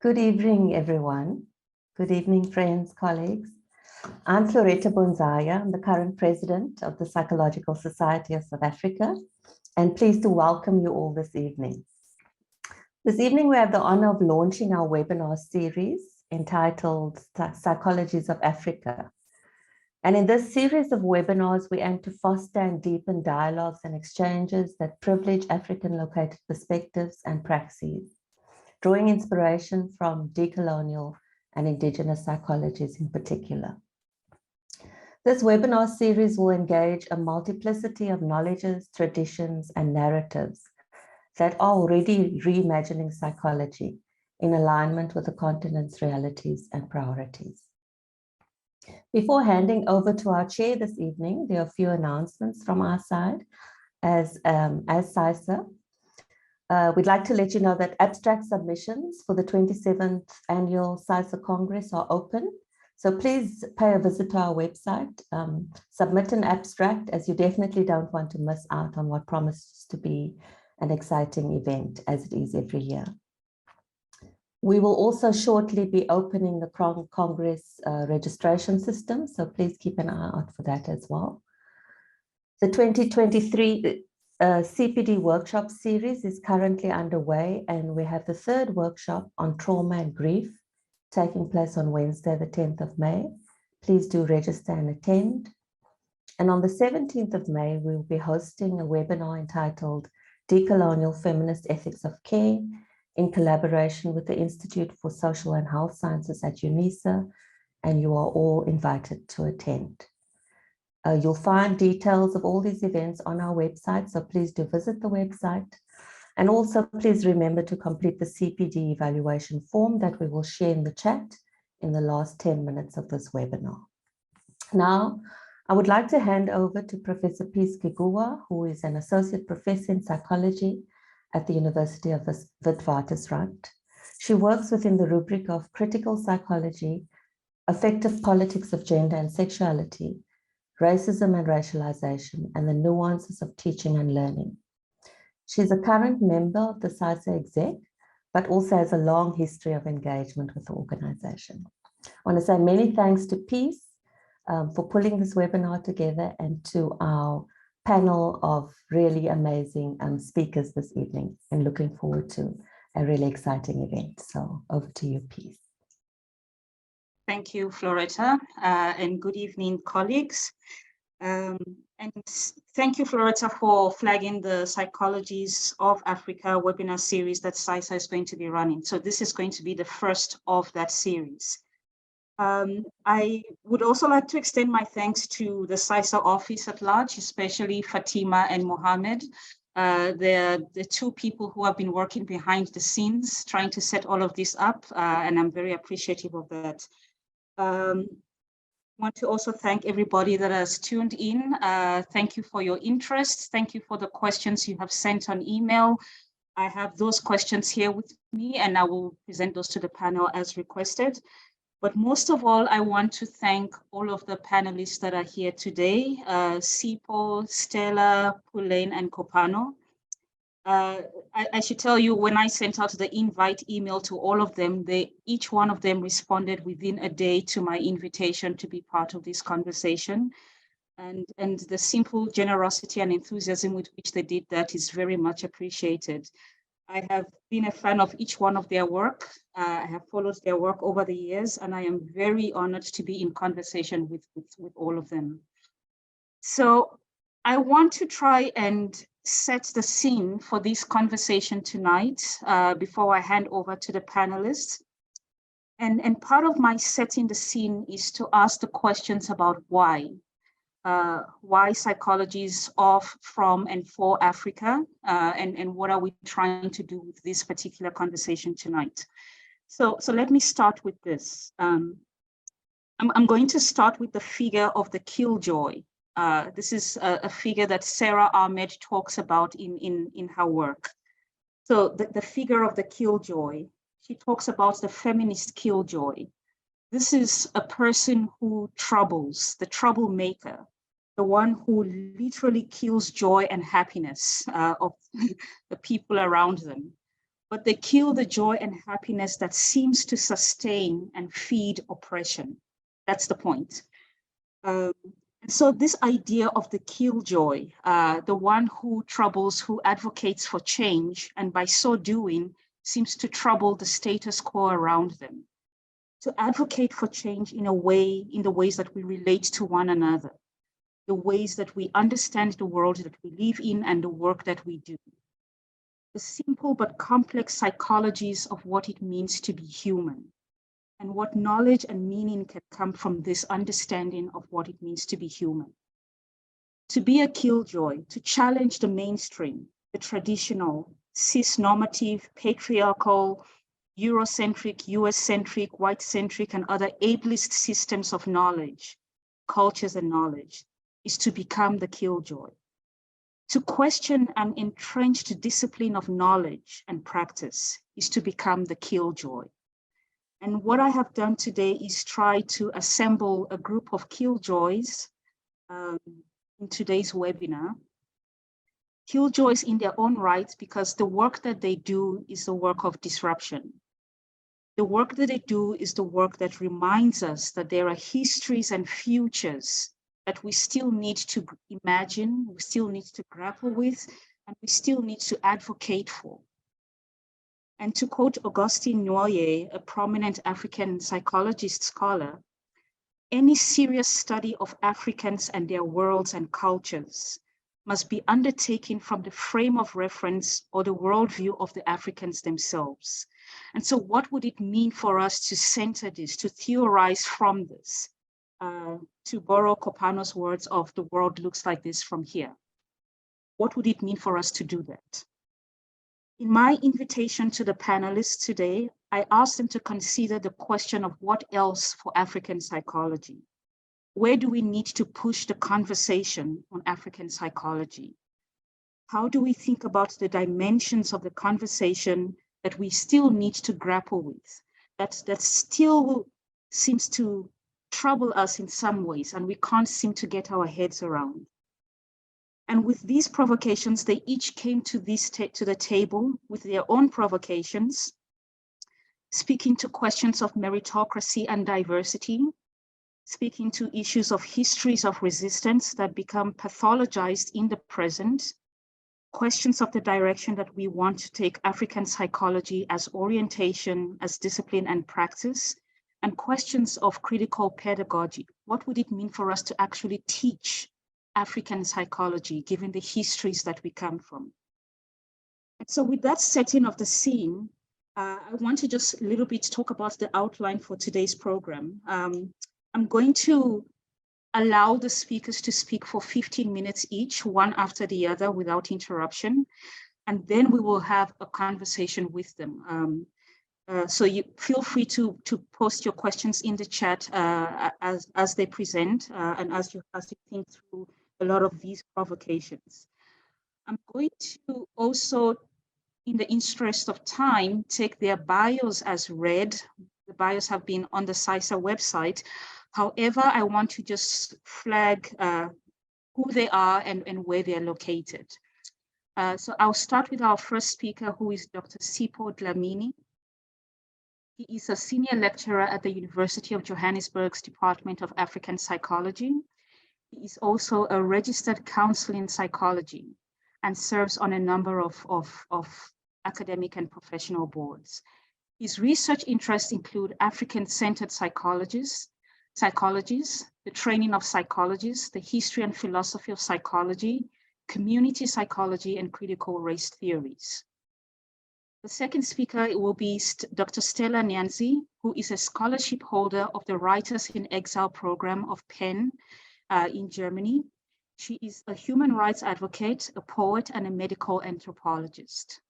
Good evening, everyone. Good evening, friends, colleagues. I'm Floretta Bonzaya. I'm the current president of the Psychological Society of South Africa, and pleased to welcome you all this evening. This evening, we have the honor of launching our webinar series entitled Psychologies of Africa. And in this series of webinars, we aim to foster and deepen dialogues and exchanges that privilege African-located perspectives and praxis, drawing inspiration from decolonial and indigenous psychologies in particular. This webinar series will engage a multiplicity of knowledges, traditions, and narratives that are already reimagining psychology in alignment with the continent's realities and priorities. Before handing over to our chair this evening, there are a few announcements from our side. As PsySSA, we'd like to let you know that abstract submissions for the 27th Annual PsySSA Congress are open. So please pay a visit to our website, submit an abstract, as you definitely don't want to miss out on what promises to be an exciting event, as it is every year. We will also shortly be opening the Congress registration system, so please keep an eye out for that as well. The 2023 CPD workshop series is currently underway, and we have the third workshop on trauma and grief taking place on Wednesday, the 10th of May. Please do register and attend. And on the 17th of May, we will be hosting a webinar entitled Decolonial Feminist Ethics of Care in collaboration with the Institute for Social and Health Sciences at UNISA, and you are all invited to attend. You'll find details of all these events on our website, so please do visit the website. And also please remember to complete the CPD evaluation form that we will share in the chat in the last 10 minutes of this webinar. Now, I would like to hand over to Professor Peace Kiguwa, who is an associate professor in psychology at the University of Witwatersrand. She works within the rubric of critical psychology, affective politics of gender and sexuality, racism and racialization, and the nuances of teaching and learning. She's a current member of the PsySSA exec, but also has a long history of engagement with the organization. I want to say many thanks to Peace for pulling this webinar together, and to our panel of really amazing speakers this evening, and looking forward to a really exciting event. So over to you, Peace. Thank you, Floretta, and good evening, colleagues. And thank you, Floretta, for flagging the Psychologies of Africa webinar series that PsySSA is going to be running. So this is going to be the first of that series. I would also like to extend my thanks to the PsySSA office at large, especially Fatima and Mohammed. They're the two people who have been working behind the scenes, trying to set all of this up, and I'm very appreciative of that. I want to also thank everybody that has tuned in. Thank you for your interest. Thank you for the questions you have sent on email. I have those questions here with me, and I will present those to the panel as requested. But most of all, I want to thank all of the panelists that are here today, Sipo, Stella, Pulaine, and Kopano. I should tell you, when I sent out the invite email to all of them, each one of them responded within a day to my invitation to be part of this conversation. And the simple generosity and enthusiasm with which they did that is very much appreciated. I have been a fan of each one of their work. I have followed their work over the years, and I am very honored to be in conversation with all of them. So I want to try and set the scene for this conversation tonight before I hand over to the panelists. And part of my setting the scene is to ask the questions about why. Why psychologies of, from, and for Africa, and what are we trying to do with this particular conversation tonight. So let me start with this. I'm going to start with the figure of the killjoy. This is a figure that Sarah Ahmed talks about in her work. So the figure of the killjoy, she talks about the feminist killjoy. This is a person who troubles, the troublemaker, the one who literally kills joy and happiness of the people around them. but they kill the joy and happiness that seems to sustain and feed oppression. That's the point. So this idea of the killjoy, the one who troubles, who advocates for change, and by so doing, seems to trouble the status quo around them. To advocate for change in the ways that we relate to one another, the ways that we understand the world that we live in and the work that we do. The simple but complex psychologies of what it means to be human, and what knowledge and meaning can come from this understanding of what it means to be human. To be a killjoy, to challenge the mainstream, the traditional, cis-normative, patriarchal, Eurocentric, US-centric, white-centric, and other ableist systems of knowledge, cultures and knowledge, is to become the killjoy. To question an entrenched discipline of knowledge and practice is to become the killjoy. And what I have done today is try to assemble a group of killjoys in today's webinar. Killjoys in their own right, because the work that they do is the work of disruption. The work that they do is the work that reminds us that there are histories and futures that we still need to imagine, we still need to grapple with, and we still need to advocate for. And to quote Augustine Noyer, a prominent African psychologist scholar, any serious study of Africans and their worlds and cultures must be undertaken from the frame of reference or the worldview of the Africans themselves. And so what would it mean for us to center this, to theorize from this? To borrow Copano's words of the world looks like this from here. What would it mean for us to do that? In my invitation to the panelists today, I asked them to consider the question of what else for African psychology? Where do we need to push the conversation on African psychology? How do we think about the dimensions of the conversation that we still need to grapple with, that still seems to trouble us in some ways, and we can't seem to get our heads around? And with these provocations, they each came to the table with their own provocations, speaking to questions of meritocracy and diversity, speaking to issues of histories of resistance that become pathologized in the present, questions of the direction that we want to take African psychology as orientation, as discipline and practice, and questions of critical pedagogy. What would it mean for us to actually teach African psychology, given the histories that we come from? And so with that setting of the scene, I want to just a little bit talk about the outline for today's program. I'm going to allow the speakers to speak for 15 minutes each, one after the other without interruption, and then we will have a conversation with them. So you feel free to post your questions in the chat as they present and as you think through a lot of these provocations. I'm going to also, in the interest of time, take their bios as read. The bios have been on the PsySSA website. However, I want to just flag who they are and where they're located. So I'll start with our first speaker, who is Dr. Sipho Dlamini. He is a senior lecturer at the University of Johannesburg's Department of African Psychology. He is also a registered counsel in psychology and serves on a number of academic and professional boards. His research interests include African-centered psychologies, the training of psychologists, the history and philosophy of psychology, community psychology, and critical race theories. The second speaker will be Dr. Stella Nyanzi, who is a scholarship holder of the Writers in Exile program of Penn in Germany. She is a human rights advocate, a poet, and a medical anthropologist.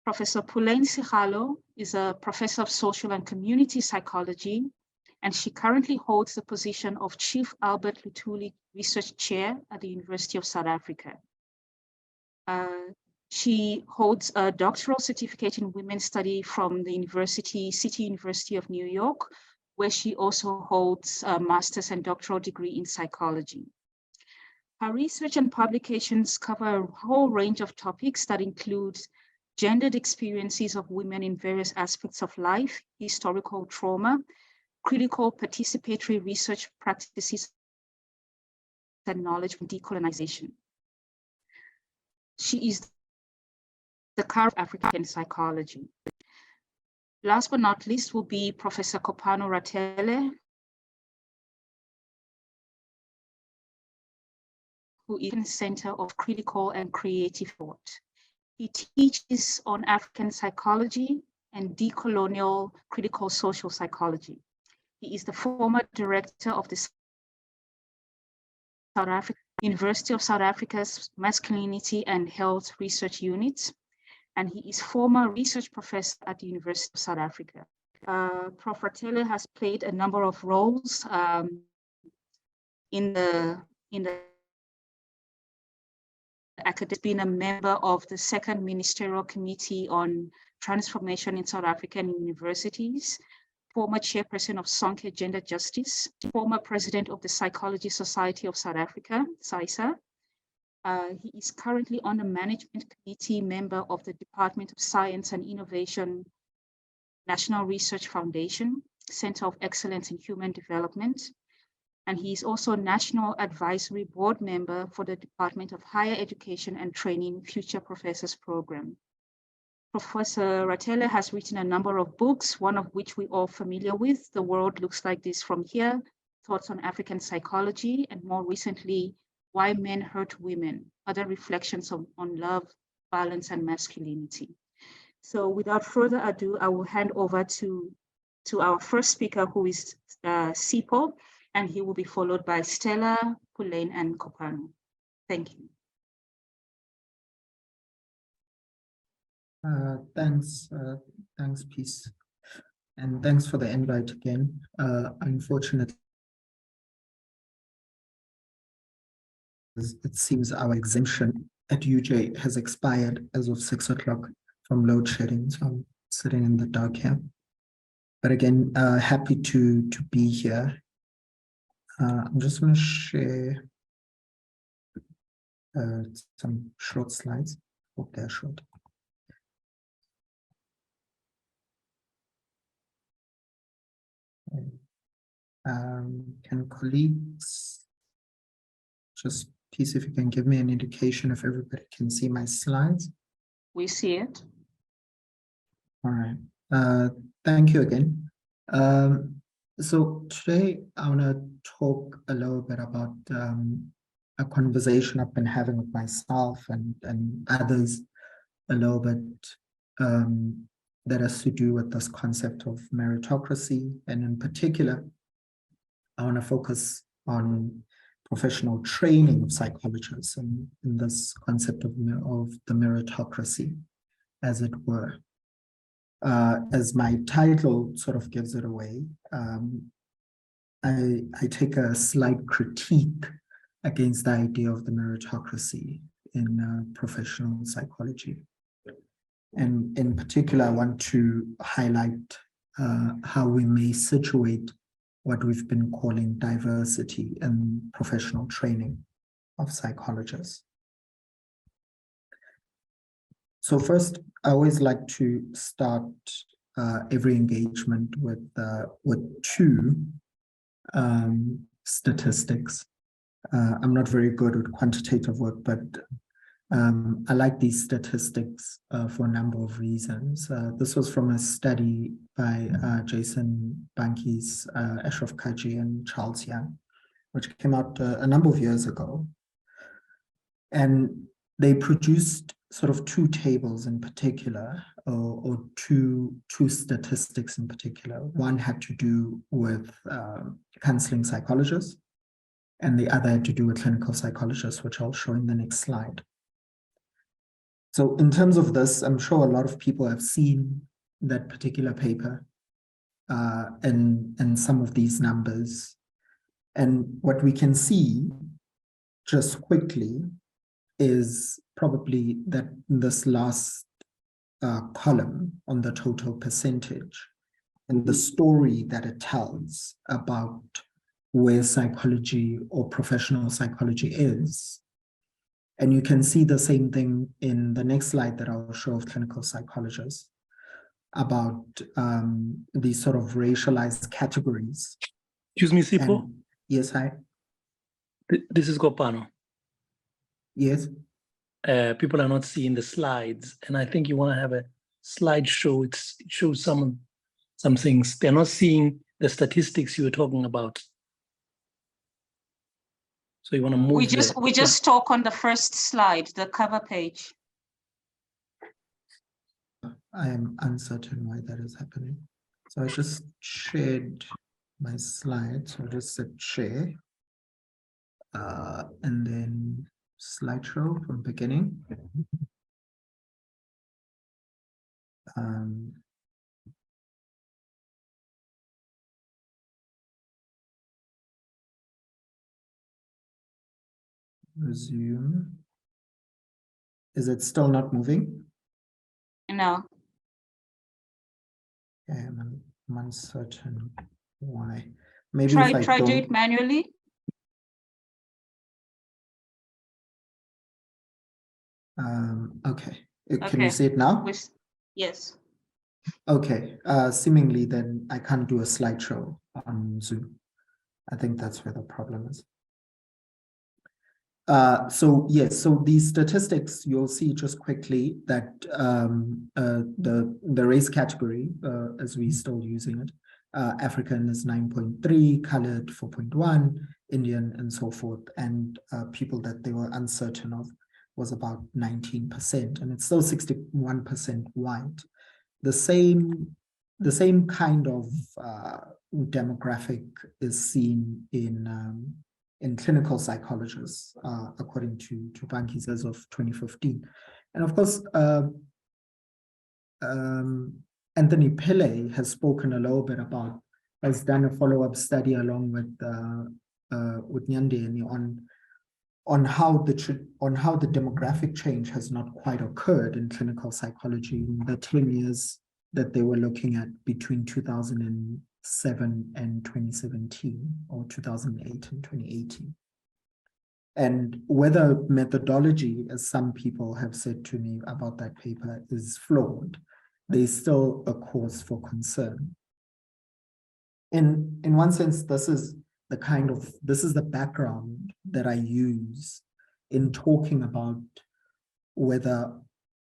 Professor Pulaine Sigalo is a professor of social and community psychology, and she currently holds the position of Chief Albert Luthuli Research Chair at the University of South Africa. She holds a doctoral certificate in women's study from the City University of New York, where she also holds a master's and doctoral degree in psychology. Her research and publications cover a whole range of topics that include gendered experiences of women in various aspects of life, historical trauma, critical participatory research practices, and knowledge from decolonization. She is the current African Psychology. Last but not least will be Professor Kopano Ratele, who is in the Center of Critical and Creative Thought. He teaches on African psychology and decolonial critical social psychology. He is the former director of the South Africa University of South Africa's Masculinity and Health Research Unit, and he is former research professor at the University of South Africa. Prof. Ratele has played a number of roles in the academic, been a member of the second ministerial committee on transformation in South African universities, former chairperson of Sonke Gender Justice, former president of the Psychology Society of South Africa, PsySSA. He is currently on the management committee member of the Department of Science and Innovation, National Research Foundation, Center of Excellence in Human Development. And he is also a National Advisory Board member for the Department of Higher Education and Training Future Professors Program. Professor Ratele has written a number of books, one of which we're all familiar with, The World Looks Like This From Here, Thoughts on African Psychology, and more recently, Why Men Hurt Women, Other Reflections on Love, Violence, and Masculinity. So without further ado, I will hand over to our first speaker, who is Sipho, and he will be followed by Stella, Pulaine, and Kopano. Thank you. Thanks, Peace. And thanks for the invite again. Unfortunately, it seems our exemption at UJ has expired as of 6 o'clock from load shedding, so I'm sitting in the dark here. But again, happy to be here. I'm just going to share some short slides. Hope they're short. Can colleagues just please, if you can give me an indication if everybody can see my slides? We see it. All right. Thank you again. So today I want to talk a little bit about a conversation I've been having with myself and others a little bit that has to do with this concept of meritocracy. And in particular, I want to focus on professional training of psychologists and in this concept of the meritocracy, as it were. As my title sort of gives it away, I take a slight critique against the idea of the meritocracy in professional psychology. And in particular, I want to highlight how we may situate what we've been calling diversity in professional training of psychologists. So first, I always like to start every engagement with two statistics. I'm not very good with quantitative work, but I like these statistics for a number of reasons. This was from a study by Jason Bankes, Ashraf Kaji, and Charles Young, which came out a number of years ago. And they produced sort of two tables in particular, or two statistics in particular. One had to do with counseling psychologists, and the other had to do with clinical psychologists, which I'll show in the next slide. So in terms of this, I'm sure a lot of people have seen that particular paper and some of these numbers. And what we can see just quickly is probably that this last column on the total percentage and the story that it tells about where psychology or professional psychology is And you can see the same thing in the next slide that I'll show of clinical psychologists about these sort of racialized categories. Excuse me, Sipho. And, yes, hi. This is Gopano. Yes. People are not seeing the slides, and I think you want to have a slideshow. It shows some things. They're not seeing the statistics you were talking about. So you want to move. We just talk on the first slide, the cover page. I am uncertain why that is happening. So I just shared my slides. So I just said share. And then slideshow from beginning. Resume. Is it still not moving? No. Okay, I'm uncertain why. Maybe Try if I do it manually. Okay. Can you see it now? Yes. Okay. Seemingly then I can't do a slideshow on Zoom. I think that's where the problem is. So yes, so these statistics, you'll see just quickly that the race category, as we're still using it, African is 9.3, colored 4.1, Indian and so forth, and people that they were uncertain of was about 19%, and it's still 61% white. The same kind of demographic is seen in clinical psychologists, according to Banki's as of 2015. And of course, Anthony Pillay has spoken a little bit about, has done a follow-up study along with Nyandeni on how the demographic change has not quite occurred in clinical psychology in the 10 years that they were looking at between 2007 and 2017, or 2008 and 2018. And whether methodology, as some people have said to me about that paper, is flawed, there's still a cause for concern. In one sense, this is the background that I use in talking about whether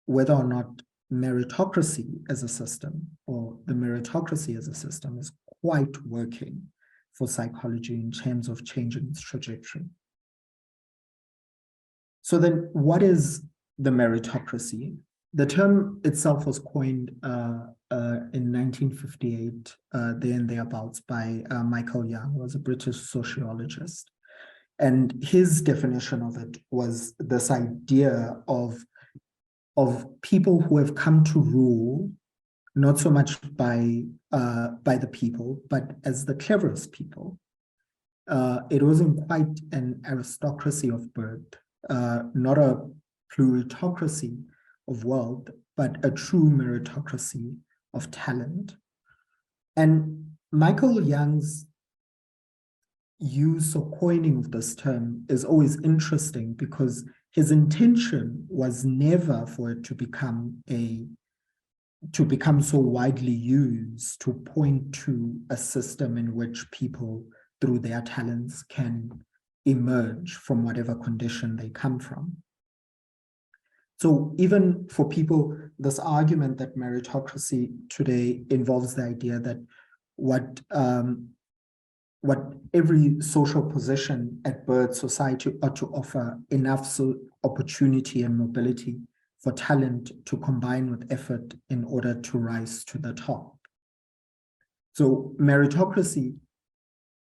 or not meritocracy as a system, or the meritocracy as a system, is quite working for psychology in terms of changing its trajectory. So then what is the meritocracy? The term itself was coined in 1958, there and thereabouts, by Michael Young, who was a British sociologist. And his definition of it was this idea of people who have come to rule, not so much by the people, but as the cleverest people. It wasn't quite an aristocracy of birth, not a plutocracy of wealth, but a true meritocracy of talent. And Michael Young's use or coining of this term is always interesting, because his intention was never for it to become so widely used to point to a system in which people, through their talents, can emerge from whatever condition they come from. So even for people, this argument that meritocracy today involves the idea that what every social position at birth, society ought to offer enough opportunity and mobility for talent to combine with effort in order to rise to the top. So meritocracy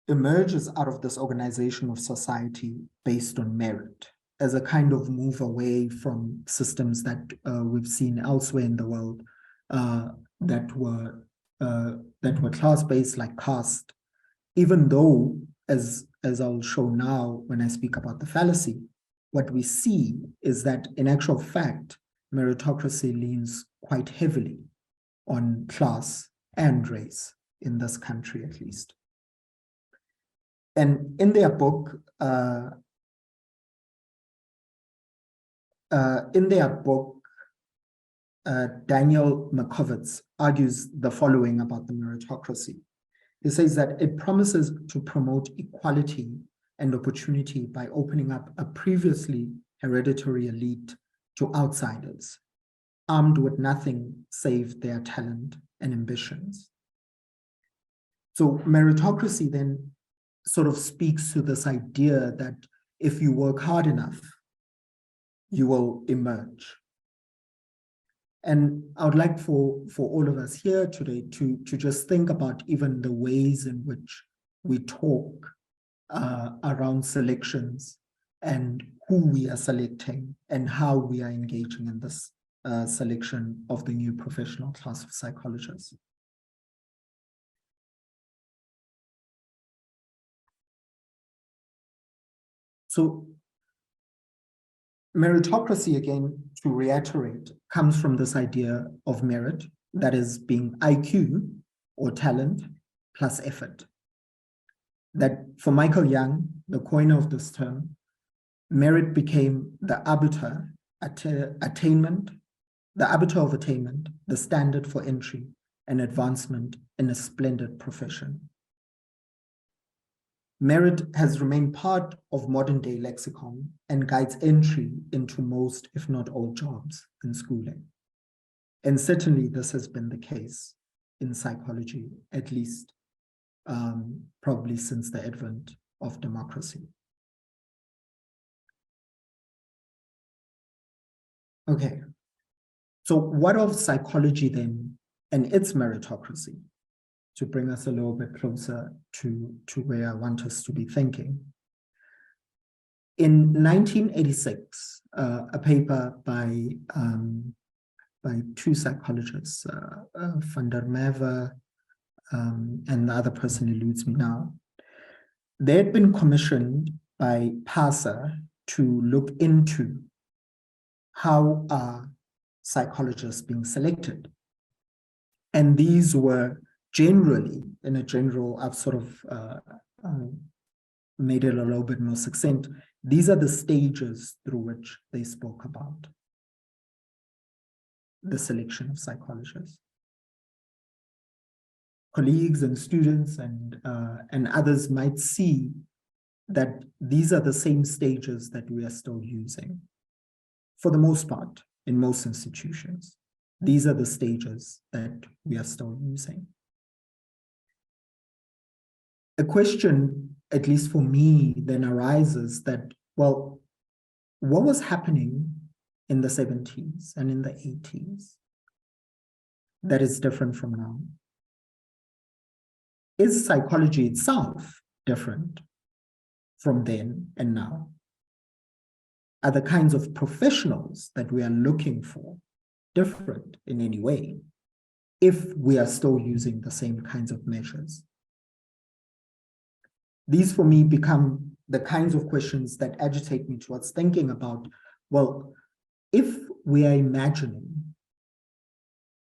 emerges out of this organization of society based on merit, as a kind of move away from systems that we've seen elsewhere in the world that were class-based, like caste. Even though, as I'll show now when I speak about the fallacy, what we see is that in actual fact, meritocracy leans quite heavily on class and race, in this country at least. And in their book, in their book, Daniel Markovits argues the following about the meritocracy. He says that it promises to promote equality and opportunity by opening up a previously hereditary elite to outsiders, armed with nothing save their talent and ambitions. So meritocracy then sort of speaks to this idea that if you work hard enough, you will emerge. And I would like for all of us here today to just think about even the ways in which we talk around selections and who we are selecting and how we are engaging in this selection of the new professional class of psychologists. So meritocracy, again, to reiterate, comes from this idea of merit, that is being IQ or talent plus effort. That for Michael Young, the coiner of this term, merit became the arbiter of attainment, the standard for entry and advancement in a splendid profession. Merit has remained part of modern day lexicon and guides entry into most, if not all, jobs in schooling. And certainly this has been the case in psychology, at least probably since the advent of democracy. Okay, so what of psychology then and its meritocracy? To bring us a little bit closer to where I want us to be thinking. In 1986, a paper by two psychologists, van der Merwe, and the other person eludes me now, they had been commissioned by PsySSA to look into how are psychologists being selected. And these were generally, in a general, I've sort of made it a little bit more succinct. These are the stages through which they spoke about the selection of psychologists. Colleagues and students and others might see that these are the same stages that we are still using. For the most part, in most institutions, these are the stages that we are still using. A question, at least for me, then arises that, well, what was happening in the 70s and in the 80s that is different from now? Is psychology itself different from then and now? Are the kinds of professionals that we are looking for different in any way if we are still using the same kinds of measures? These for me become the kinds of questions that agitate me towards thinking about, well, if we are imagining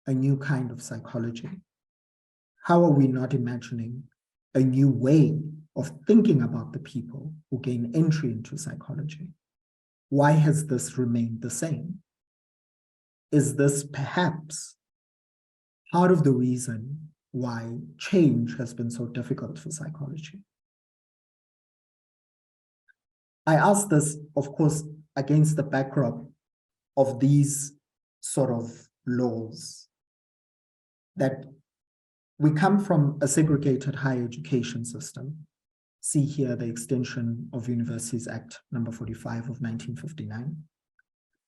a new kind of psychology, how are we not imagining a new way of thinking about the people who gain entry into psychology? Why has this remained the same? Is this perhaps part of the reason why change has been so difficult for psychology? I ask this, of course, against the backdrop of these sort of laws, that we come from a segregated higher education system. See here the extension of Universities Act number 45 of 1959,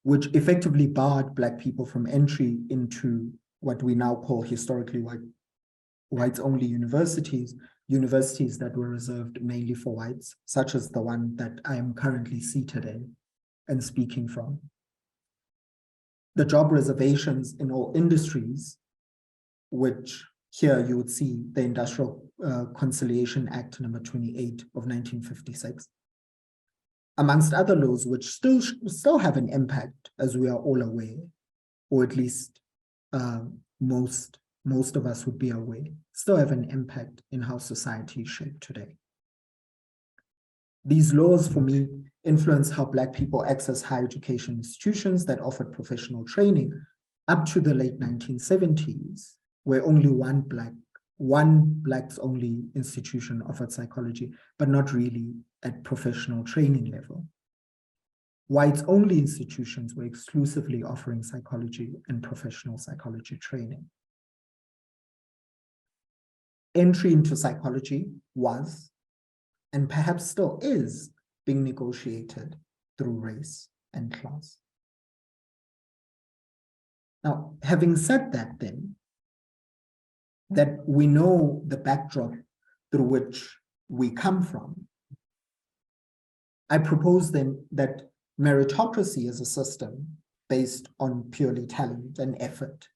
which effectively barred Black people from entry into what we now call historically whites-only universities, universities that were reserved mainly for whites, such as the one that I am currently seated in and speaking from. The job reservations in all industries, which here you would see the Industrial Conciliation Act number 28 of 1956, amongst other laws which still have an impact, as we are all aware, or at least most of us would be aware, still have an impact in how society is shaped today. These laws, for me, influenced how Black people access higher education institutions that offered professional training up to the late 1970s, where only one Blacks only institution offered psychology, but not really at professional training level. Whites only institutions were exclusively offering psychology and professional psychology training. Entry into psychology was, and perhaps still is, being negotiated through race and class. Now, having said that then, that we know the backdrop through which we come from, I propose then that meritocracy as a system based on purely talent and effort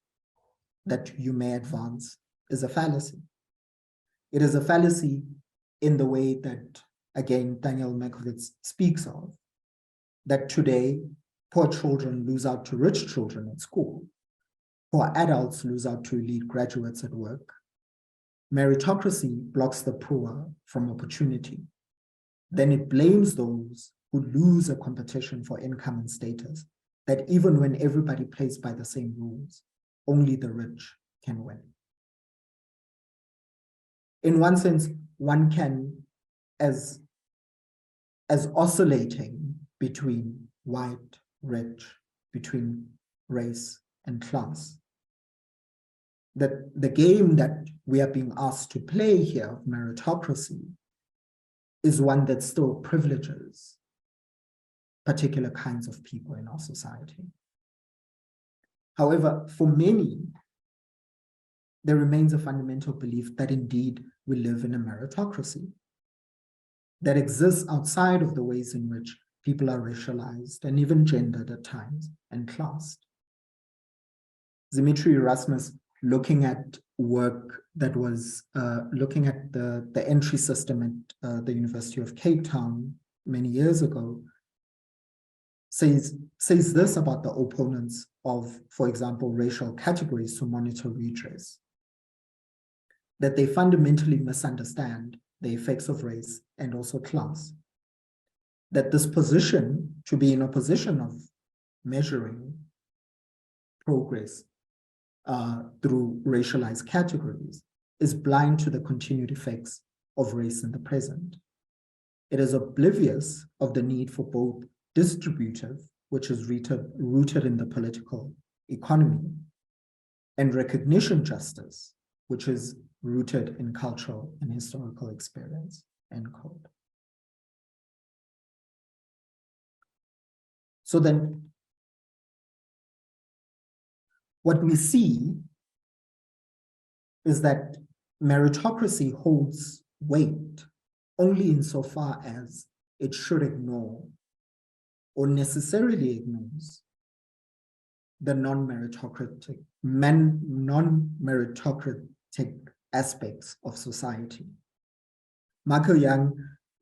that you may advance is a fallacy. It is a fallacy in the way that, again, Daniel Markovits speaks of, that today poor children lose out to rich children at school, poor adults lose out to elite graduates at work. Meritocracy blocks the poor from opportunity. Then it blames those who lose a competition for income and status, that even when everybody plays by the same rules, only the rich can win. In one sense, one can, as oscillating between white, rich, between race and class, that the game that we are being asked to play here of meritocracy is one that still privileges particular kinds of people in our society. However, for many, there remains a fundamental belief that indeed we live in a meritocracy that exists outside of the ways in which people are racialized and even gendered at times and classed. Dimitri Erasmus, looking at work that was looking at the entry system at the University of Cape Town many years ago, says this about the opponents of, for example, racial categories to monitor redress, that they fundamentally misunderstand the effects of race and also class, that this position to be in a position of measuring progress through racialized categories is blind to the continued effects of race in the present. It is oblivious of the need for both distributive, which is rooted in the political economy, and recognition justice, which is rooted in cultural and historical experience, end quote. So then, what we see is that meritocracy holds weight only insofar as it should ignore or necessarily ignores the non-meritocratic aspects of society. Michael Young,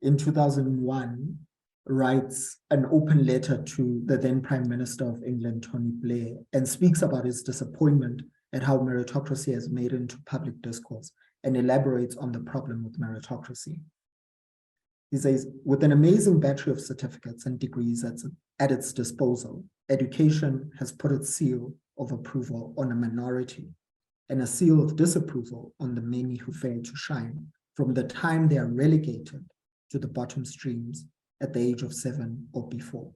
in 2001, writes an open letter to the then Prime Minister of England, Tony Blair, and speaks about his disappointment at how meritocracy has made it into public discourse and elaborates on the problem with meritocracy. He says, with an amazing battery of certificates and degrees at its disposal, education has put its seal of approval on a minority and a seal of disapproval on the many who fail to shine from the time they are relegated to the bottom streams at the age of 7 or before.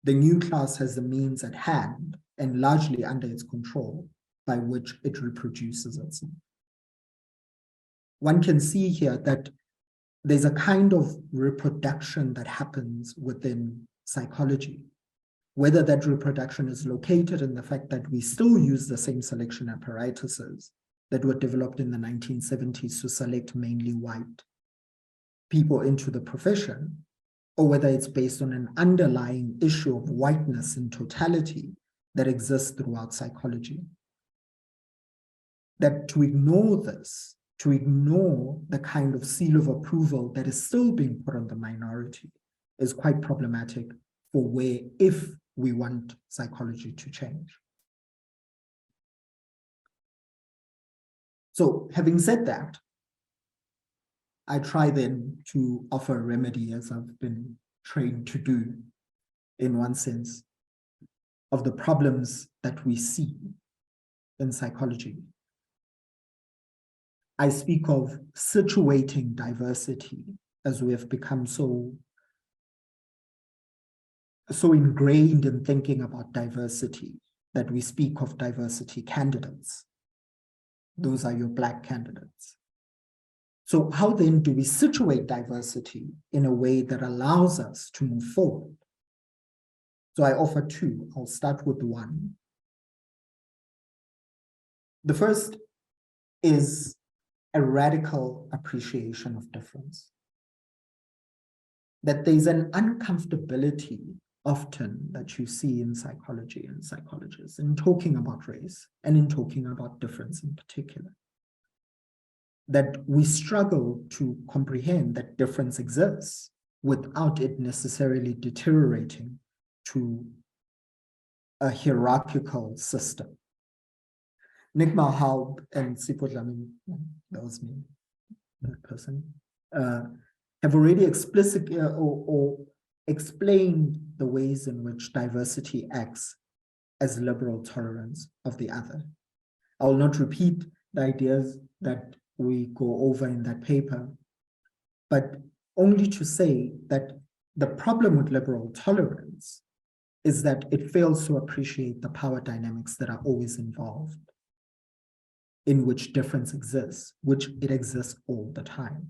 The new class has the means at hand and largely under its control by which it reproduces itself. One can see here that there's a kind of reproduction that happens within psychology, whether that reproduction is located in the fact that we still use the same selection apparatuses that were developed in the 1970s to select mainly white people into the profession, or whether it's based on an underlying issue of whiteness in totality that exists throughout psychology. That to ignore this, to ignore the kind of seal of approval that is still being put on the minority is quite problematic for where, if we want psychology to change. So having said that, I try then to offer a remedy, as I've been trained to do, in one sense, of the problems that we see in psychology. I speak of situating diversity, as we have become so ingrained in thinking about diversity that we speak of diversity candidates. Those are your Black candidates. So how then do we situate diversity in a way that allows us to move forward? So I offer two. I'll start with one. The first is a radical appreciation of difference. That there's an uncomfortability often that you see in psychology and psychologists in talking about race and in talking about difference in particular. That we struggle to comprehend that difference exists without it necessarily deteriorating to a hierarchical system. Nick Malhalb and Sipho Dlamini, that was me, that person, have already explicitly or explained the ways in which diversity acts as liberal tolerance of the other. I will not repeat the ideas that we go over in that paper, but only to say that the problem with liberal tolerance is that it fails to appreciate the power dynamics that are always involved, in which difference exists, which it exists all the time,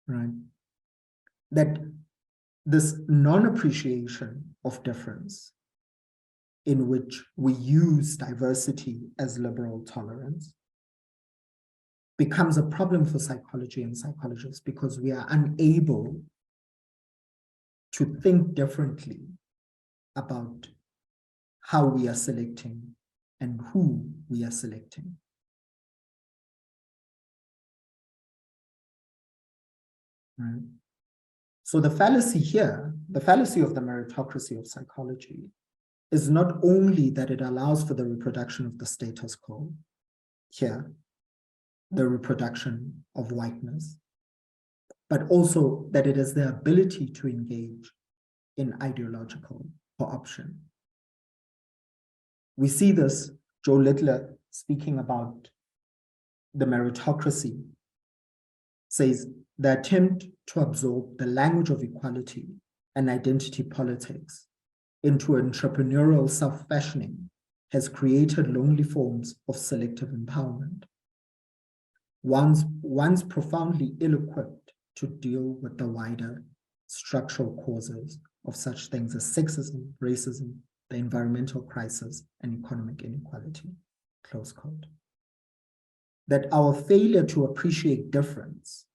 right? That this non-appreciation of difference, in which we use diversity as liberal tolerance, becomes a problem for psychology and psychologists because we are unable to think differently about how we are selecting and who we are selecting. Right? So the fallacy here, the fallacy of the meritocracy of psychology, is not only that it allows for the reproduction of the status quo, here, the reproduction of whiteness, but also that it is the ability to engage in ideological co-option. We see this, Joe Littler speaking about the meritocracy, says the attempt to absorb the language of equality and identity politics into entrepreneurial self-fashioning has created lonely forms of selective empowerment. One's profoundly ill-equipped to deal with the wider structural causes of such things as sexism, racism, the environmental crisis, and economic inequality, close quote. That our failure to appreciate difference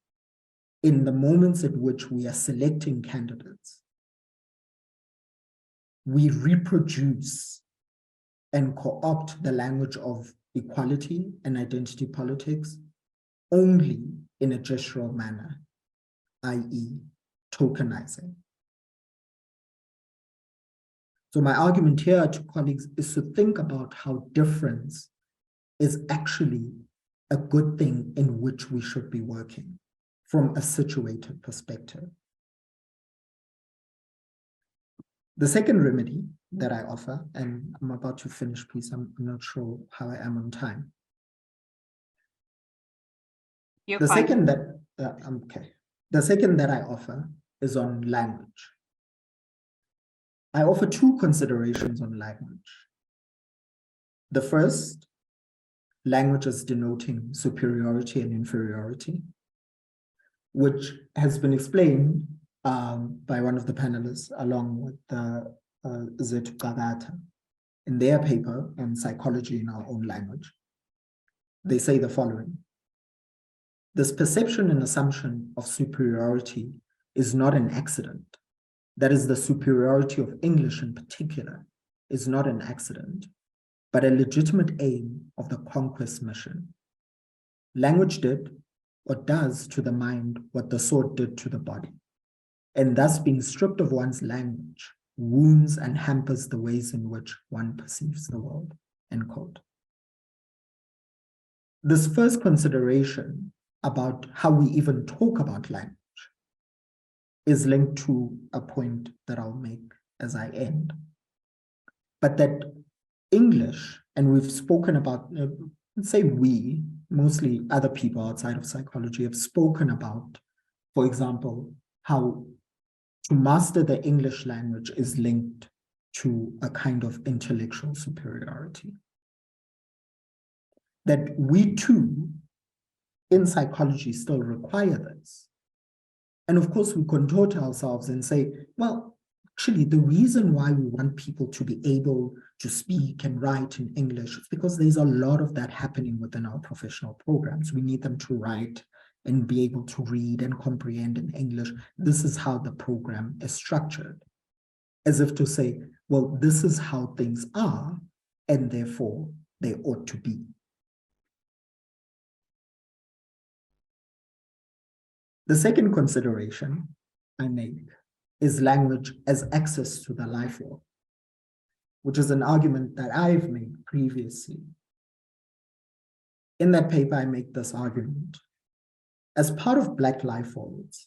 in the moments at which we are selecting candidates, we reproduce and co-opt the language of equality and identity politics only in a gestural manner, i.e. tokenizing. So my argument here to colleagues is to think about how difference is actually a good thing in which we should be working from a situated perspective. The second remedy that I offer, and I'm about to finish, please, I'm not sure how I am on time. You're the fine. second that, okay. The second that I offer is on language. I offer two considerations on language. The first, language is denoting superiority and inferiority, which has been explained by one of the panelists along with Zethu Gagata in their paper on psychology in our own language. They say the following: this perception and assumption of superiority is not an accident. That is, the superiority of English in particular is not an accident, but a legitimate aim of the conquest mission. Language did or does to the mind what the sword did to the body, and thus being stripped of one's language wounds and hampers the ways in which one perceives the world, end quote. This first consideration about how we even talk about language is linked to a point that I'll make as I end. But that English, and we've spoken about, let's say we, mostly other people outside of psychology, have spoken about, for example, how to master the English language is linked to a kind of intellectual superiority. That we too, in psychology, still require this. And of course, we contort ourselves and say, well, actually, the reason why we want people to be able to speak and write in English is because there's a lot of that happening within our professional programs. We need them to write and be able to read and comprehend in English. This is how the program is structured. As if to say, well, this is how things are, and therefore they ought to be. The second consideration I make is language as access to the life world, which is an argument that I've made previously. In that paper, I make this argument. As part of Black life worlds,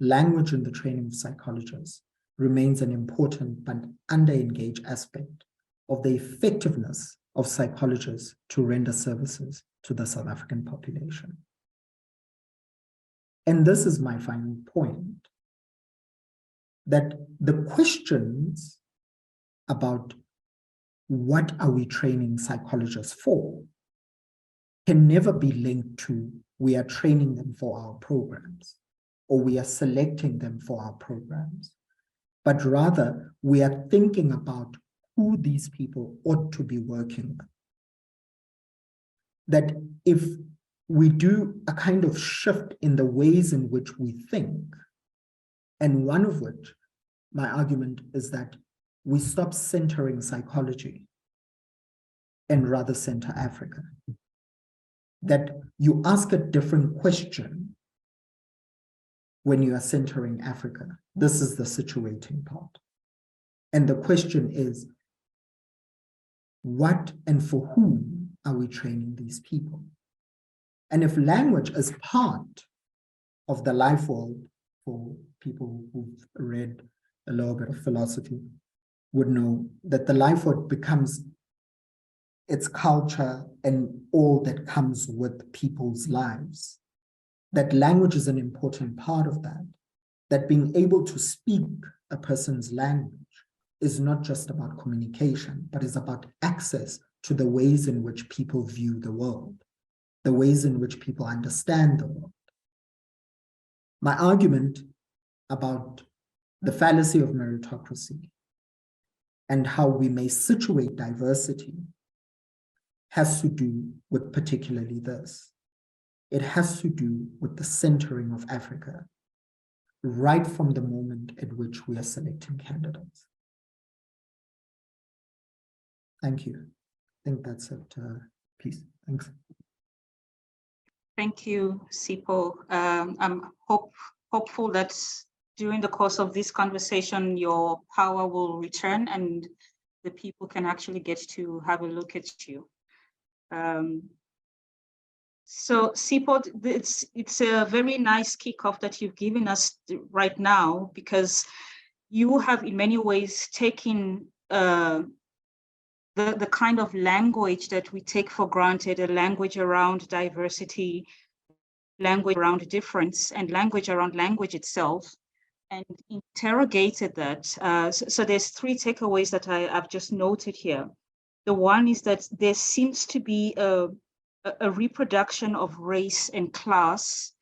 language in the training of psychologists remains an important but under-engaged aspect of the effectiveness of psychologists to render services to the South African population. And this is my final point, that the questions about what are we training psychologists for can never be linked to we are training them for our programs or we are selecting them for our programs, but rather we are thinking about who these people ought to be working with. That if we do a kind of shift in the ways in which we think, and one of which, my argument is that we stop centering psychology and rather center Africa. That you ask a different question when you are centering Africa. This is the situating part. And the question is, what and for whom are we training these people? And if language is part of the life world, for people who've read a little bit of philosophy, would know that the life world becomes its culture and all that comes with people's lives. That language is an important part of that. That being able to speak a person's language is not just about communication, but is about access to the ways in which people view the world, the ways in which people understand the world. My argument about the fallacy of meritocracy and how we may situate diversity has to do with particularly this. It has to do with the centering of Africa right from the moment at which we are selecting candidates. Thank you. I think that's it. Please, thanks. Thank you, Sipho. I'm hopeful that during the course of this conversation, your power will return and the people can actually get to have a look at you. So Sipho, it's a very nice kickoff that you've given us right now, because you have in many ways taken the kind of language that we take for granted, a language around diversity, language around difference, and language around language itself, and interrogated that. So there's three takeaways that I've just noted here. The one is that there seems to be a reproduction of race and class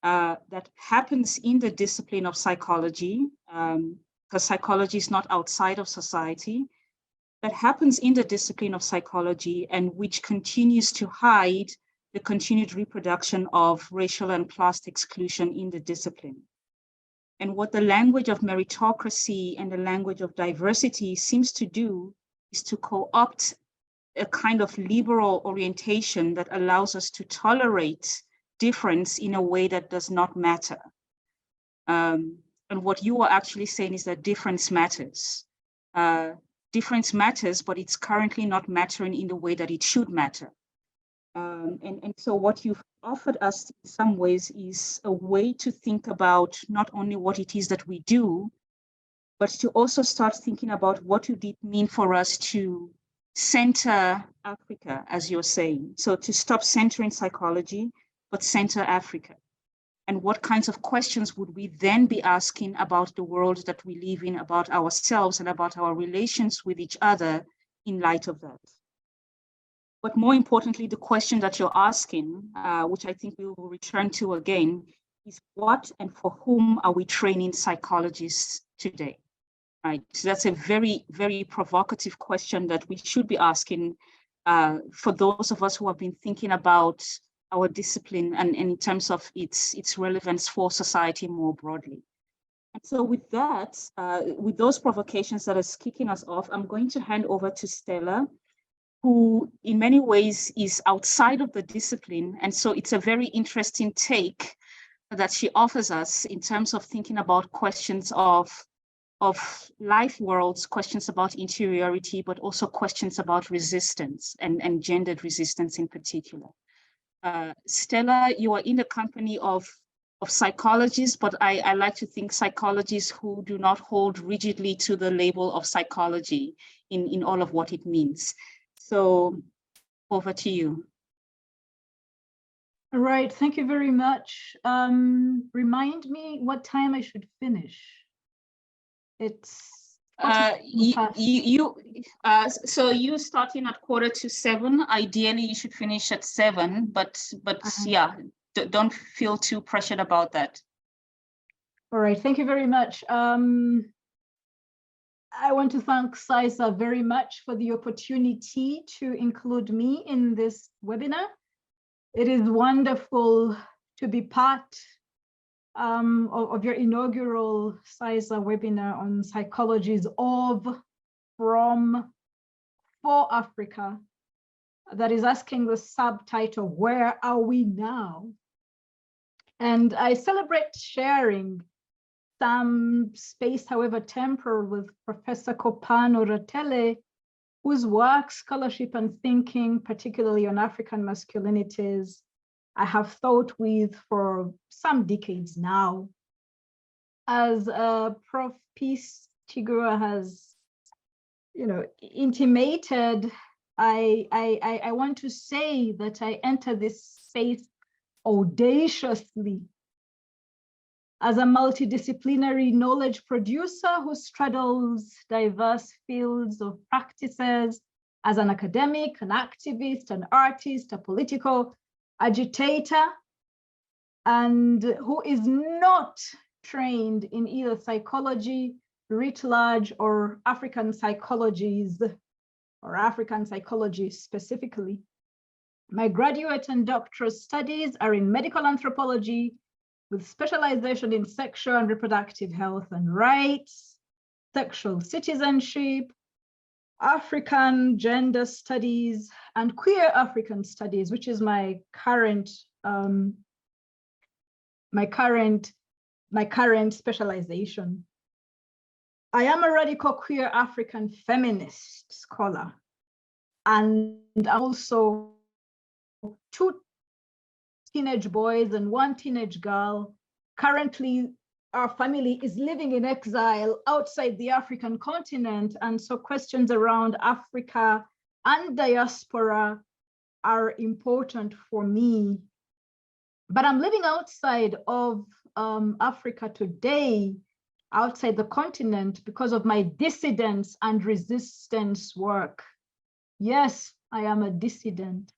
that happens in the discipline of psychology, because psychology is not outside of society, that happens in the discipline of psychology and which continues to hide the continued reproduction of racial and class exclusion in the discipline. And what the language of meritocracy and the language of diversity seems to do is to co-opt a kind of liberal orientation that allows us to tolerate difference in a way that does not matter. And what you are actually saying is that difference matters. Difference matters, but it's currently not mattering in the way that it should matter. And so what you've offered us in some ways is a way to think about not only what it is that we do, but to also start thinking about what would it mean for us to center Africa, as you're saying. So to stop centering psychology, but center Africa. And what kinds of questions would we then be asking about the world that we live in, about ourselves and about our relations with each other in light of that? But more importantly, the question that you're asking, which I think we will return to again, is what and for whom are we training psychologists today? Right. So that's a very, very provocative question that we should be asking for those of us who have been thinking about our discipline and in terms of its relevance for society more broadly. And so with that, with those provocations that is kicking us off, I'm going to hand over to Stella, who in many ways is outside of the discipline. And so it's a very interesting take that she offers us in terms of thinking about questions of life worlds, questions about interiority, but also questions about resistance and gendered resistance in particular. Stella, you are in the company of psychologists, but I like to think psychologists who do not hold rigidly to the label of psychology in all of what it means. So over to you. All right, thank you very much. Remind me what time I should finish. It's so you starting at 6:45. Ideally, you should finish at 7. But yeah, don't feel too pressured about that. All right, thank you very much. I want to thank PsySSA very much for the opportunity to include me in this webinar. It is wonderful to be part of your inaugural PsySSA webinar on psychologies of, from, for Africa, that is asking the subtitle, Where Are We Now? And I celebrate sharing some space, however temporal, with Professor Kopano Ratele, whose work, scholarship, and thinking, particularly on African masculinities, I have thought with for some decades now. As Prof. Peace Tigura has, intimated, I want to say that I enter this space audaciously as a multidisciplinary knowledge producer who straddles diverse fields of practices as an academic, an activist, an artist, a political agitator, and who is not trained in either psychology writ large or African psychologies or African psychology specifically. My graduate and doctoral studies are in medical anthropology with specialization in sexual and reproductive health and rights, sexual citizenship, African gender studies, and queer African studies, which is my current specialization. I am a radical queer African feminist scholar, and also 2 teenage boys and 1 teenage girl. Currently, our family is living in exile outside the African continent, and so questions around Africa and diaspora are important for me. But I'm living outside of Africa today, outside the continent, because of my dissidence and resistance work. Yes, I am a dissident.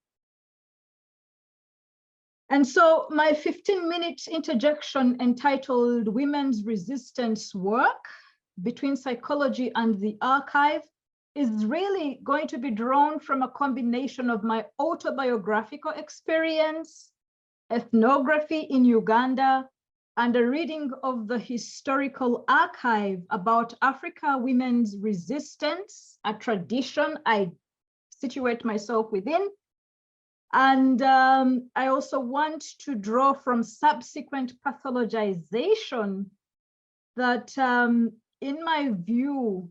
And so my 15-minute interjection entitled Women's Resistance Work Between Psychology and the Archive is really going to be drawn from a combination of my autobiographical experience, ethnography in Uganda, and a reading of the historical archive about Africa women's resistance, a tradition I situate myself within. And I also want to draw from subsequent pathologization that, in my view,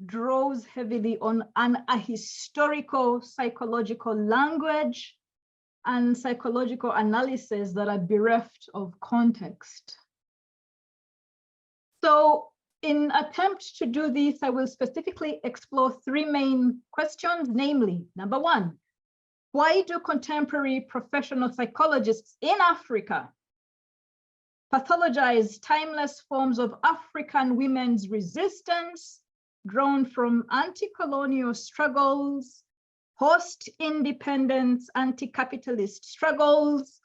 draws heavily on a historical psychological language and psychological analysis that are bereft of context. So in attempt to do this, I will specifically explore three main questions, namely, number one, why do contemporary professional psychologists in Africa pathologize timeless forms of African women's resistance drawn from anti-colonial struggles, post-independence, anti-capitalist struggles,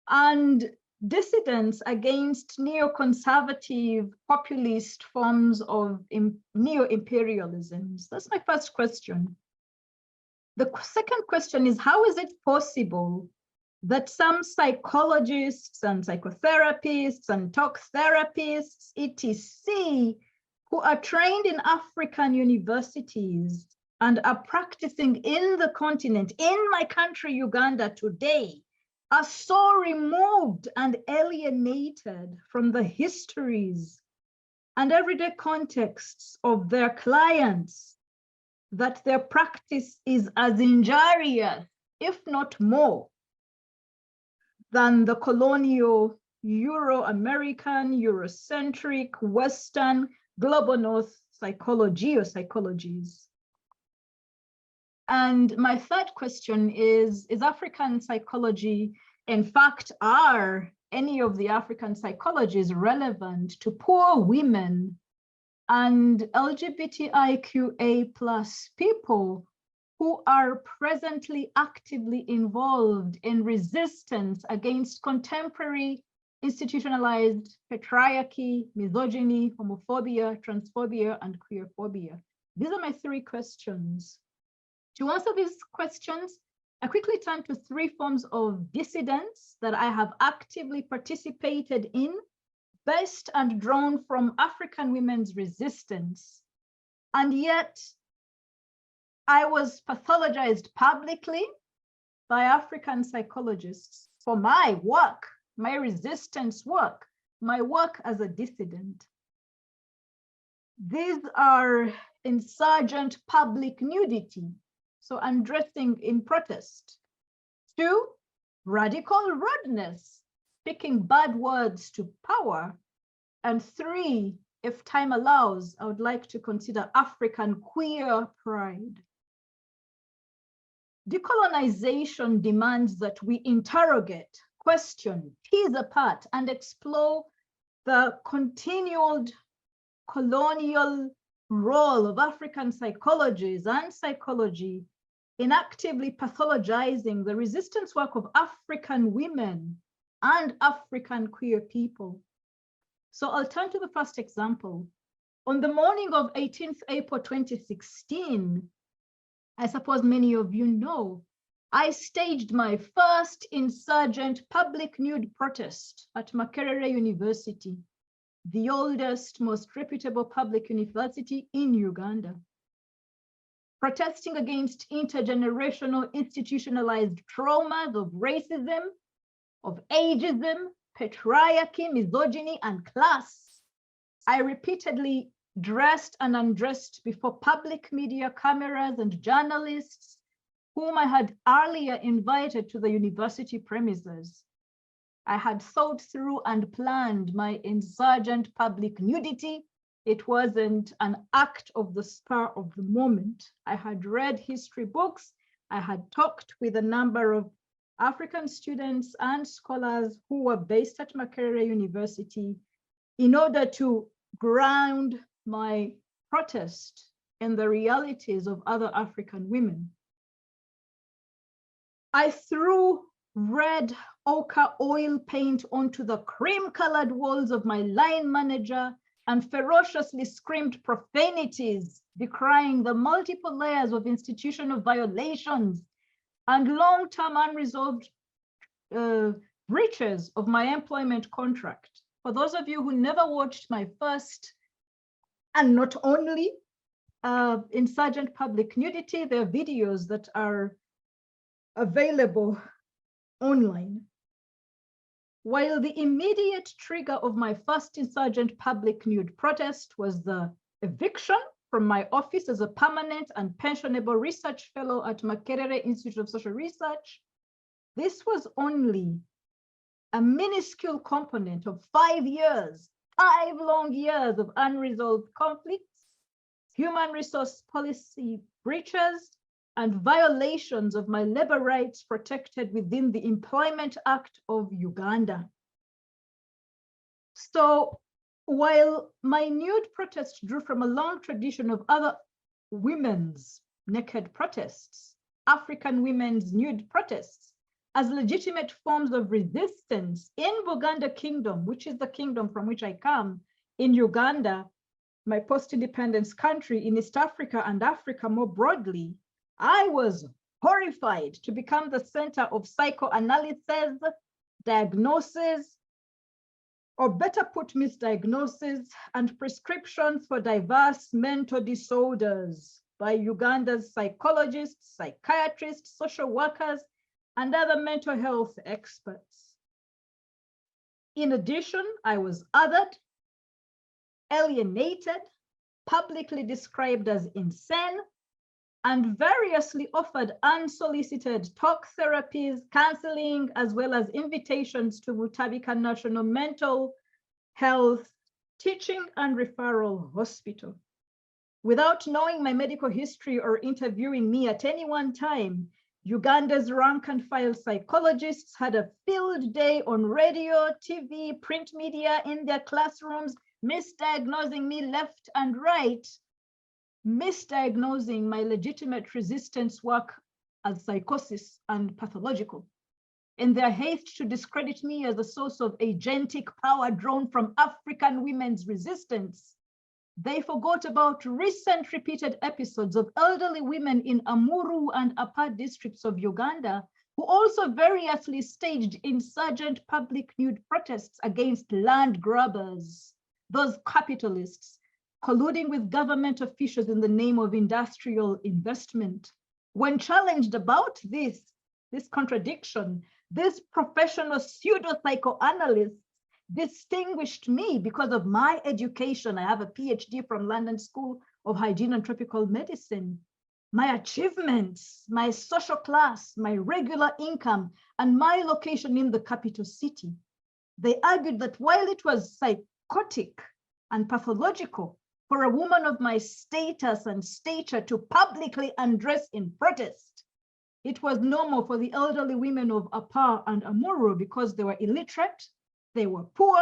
and dissidents against neoconservative populist forms of neo-imperialisms? That's my first question. The second question is, how is it possible that some psychologists and psychotherapists and talk therapists, etc., who are trained in African universities and are practicing in the continent, in my country, Uganda, today, are so removed and alienated from the histories and everyday contexts of their clients that their practice is as injurious, if not more, than the colonial Euro-American, Eurocentric, Western, global North psychology or psychologies? And my third question is African psychology, in fact, are any of the African psychologies relevant to poor women and LGBTIQA+ people who are presently actively involved in resistance against contemporary institutionalized patriarchy, misogyny, homophobia, transphobia, and queerphobia? These are my three questions. To answer these questions, I quickly turn to three forms of dissidence that I have actively participated in, based and drawn from African women's resistance. And yet, I was pathologized publicly by African psychologists for my work, my resistance work, my work as a dissident. These are insurgent public nudity, so undressing in protest. 2, radical rudeness, speaking bad words to power. And 3, if time allows, I would like to consider African queer pride. Decolonization demands that we interrogate, question, tease apart, and explore the continued colonial role of African psychologies and psychology in actively pathologizing the resistance work of African women and African queer people. So I'll turn to the first example. On the morning of 18th April 2016, I suppose many of you know, I staged my first insurgent public nude protest at Makerere University, the oldest, most reputable public university in Uganda, protesting against intergenerational institutionalized traumas of racism, of ageism, patriarchy, misogyny, and class. I repeatedly dressed and undressed before public media cameras and journalists whom I had earlier invited to the university premises. I had thought through and planned my insurgent public nudity. It wasn't an act of the spur of the moment. I had read history books. I had talked with a number of African students and scholars who were based at Makerere University in order to ground my protest in the realities of other African women. I threw red ochre oil paint onto the cream-colored walls of my line manager and ferociously screamed profanities, decrying the multiple layers of institutional violations and long-term unresolved breaches of my employment contract. For those of you who never watched my first and not only insurgent public nudity, there are videos that are available online. While the immediate trigger of my first insurgent public nude protest was the eviction from my office as a permanent and pensionable research fellow at Makerere Institute of Social Research, this was only a minuscule component of 5 years, 5 long years of unresolved conflicts, human resource policy breaches, and violations of my labor rights protected within the Employment Act of Uganda. So while my nude protest drew from a long tradition of other women's naked protests, African women's nude protests, as legitimate forms of resistance in Buganda Kingdom, which is the kingdom from which I come, in Uganda, my post-independence country in East Africa and Africa more broadly, I was horrified to become the center of psychoanalysis, diagnosis, or better put, misdiagnosis and prescriptions for diverse mental disorders by Uganda's psychologists, psychiatrists, social workers, and other mental health experts. In addition, I was othered, alienated, publicly described as insane, and variously offered unsolicited talk therapies, counseling, as well as invitations to Butabika National Mental Health Teaching and Referral Hospital. Without knowing my medical history or interviewing me at any one time, Uganda's rank and file psychologists had a field day on radio, TV, print media, in their classrooms, misdiagnosing me left and right, misdiagnosing my legitimate resistance work as psychosis and pathological. In their haste to discredit me as a source of agentic power drawn from African women's resistance, they forgot about recent repeated episodes of elderly women in Amuru and Upper districts of Uganda who also variously staged insurgent public nude protests against land grabbers, those capitalists, colluding with government officials in the name of industrial investment. When challenged about this contradiction, these professional pseudo-psychoanalysts distinguished me because of my education. I have a PhD from London School of Hygiene and Tropical Medicine. My achievements, my social class, my regular income, and my location in the capital city. They argued that while it was psychotic and pathological for a woman of my status and stature to publicly undress in protest, it was normal for the elderly women of Upper and Amuru because they were illiterate, they were poor,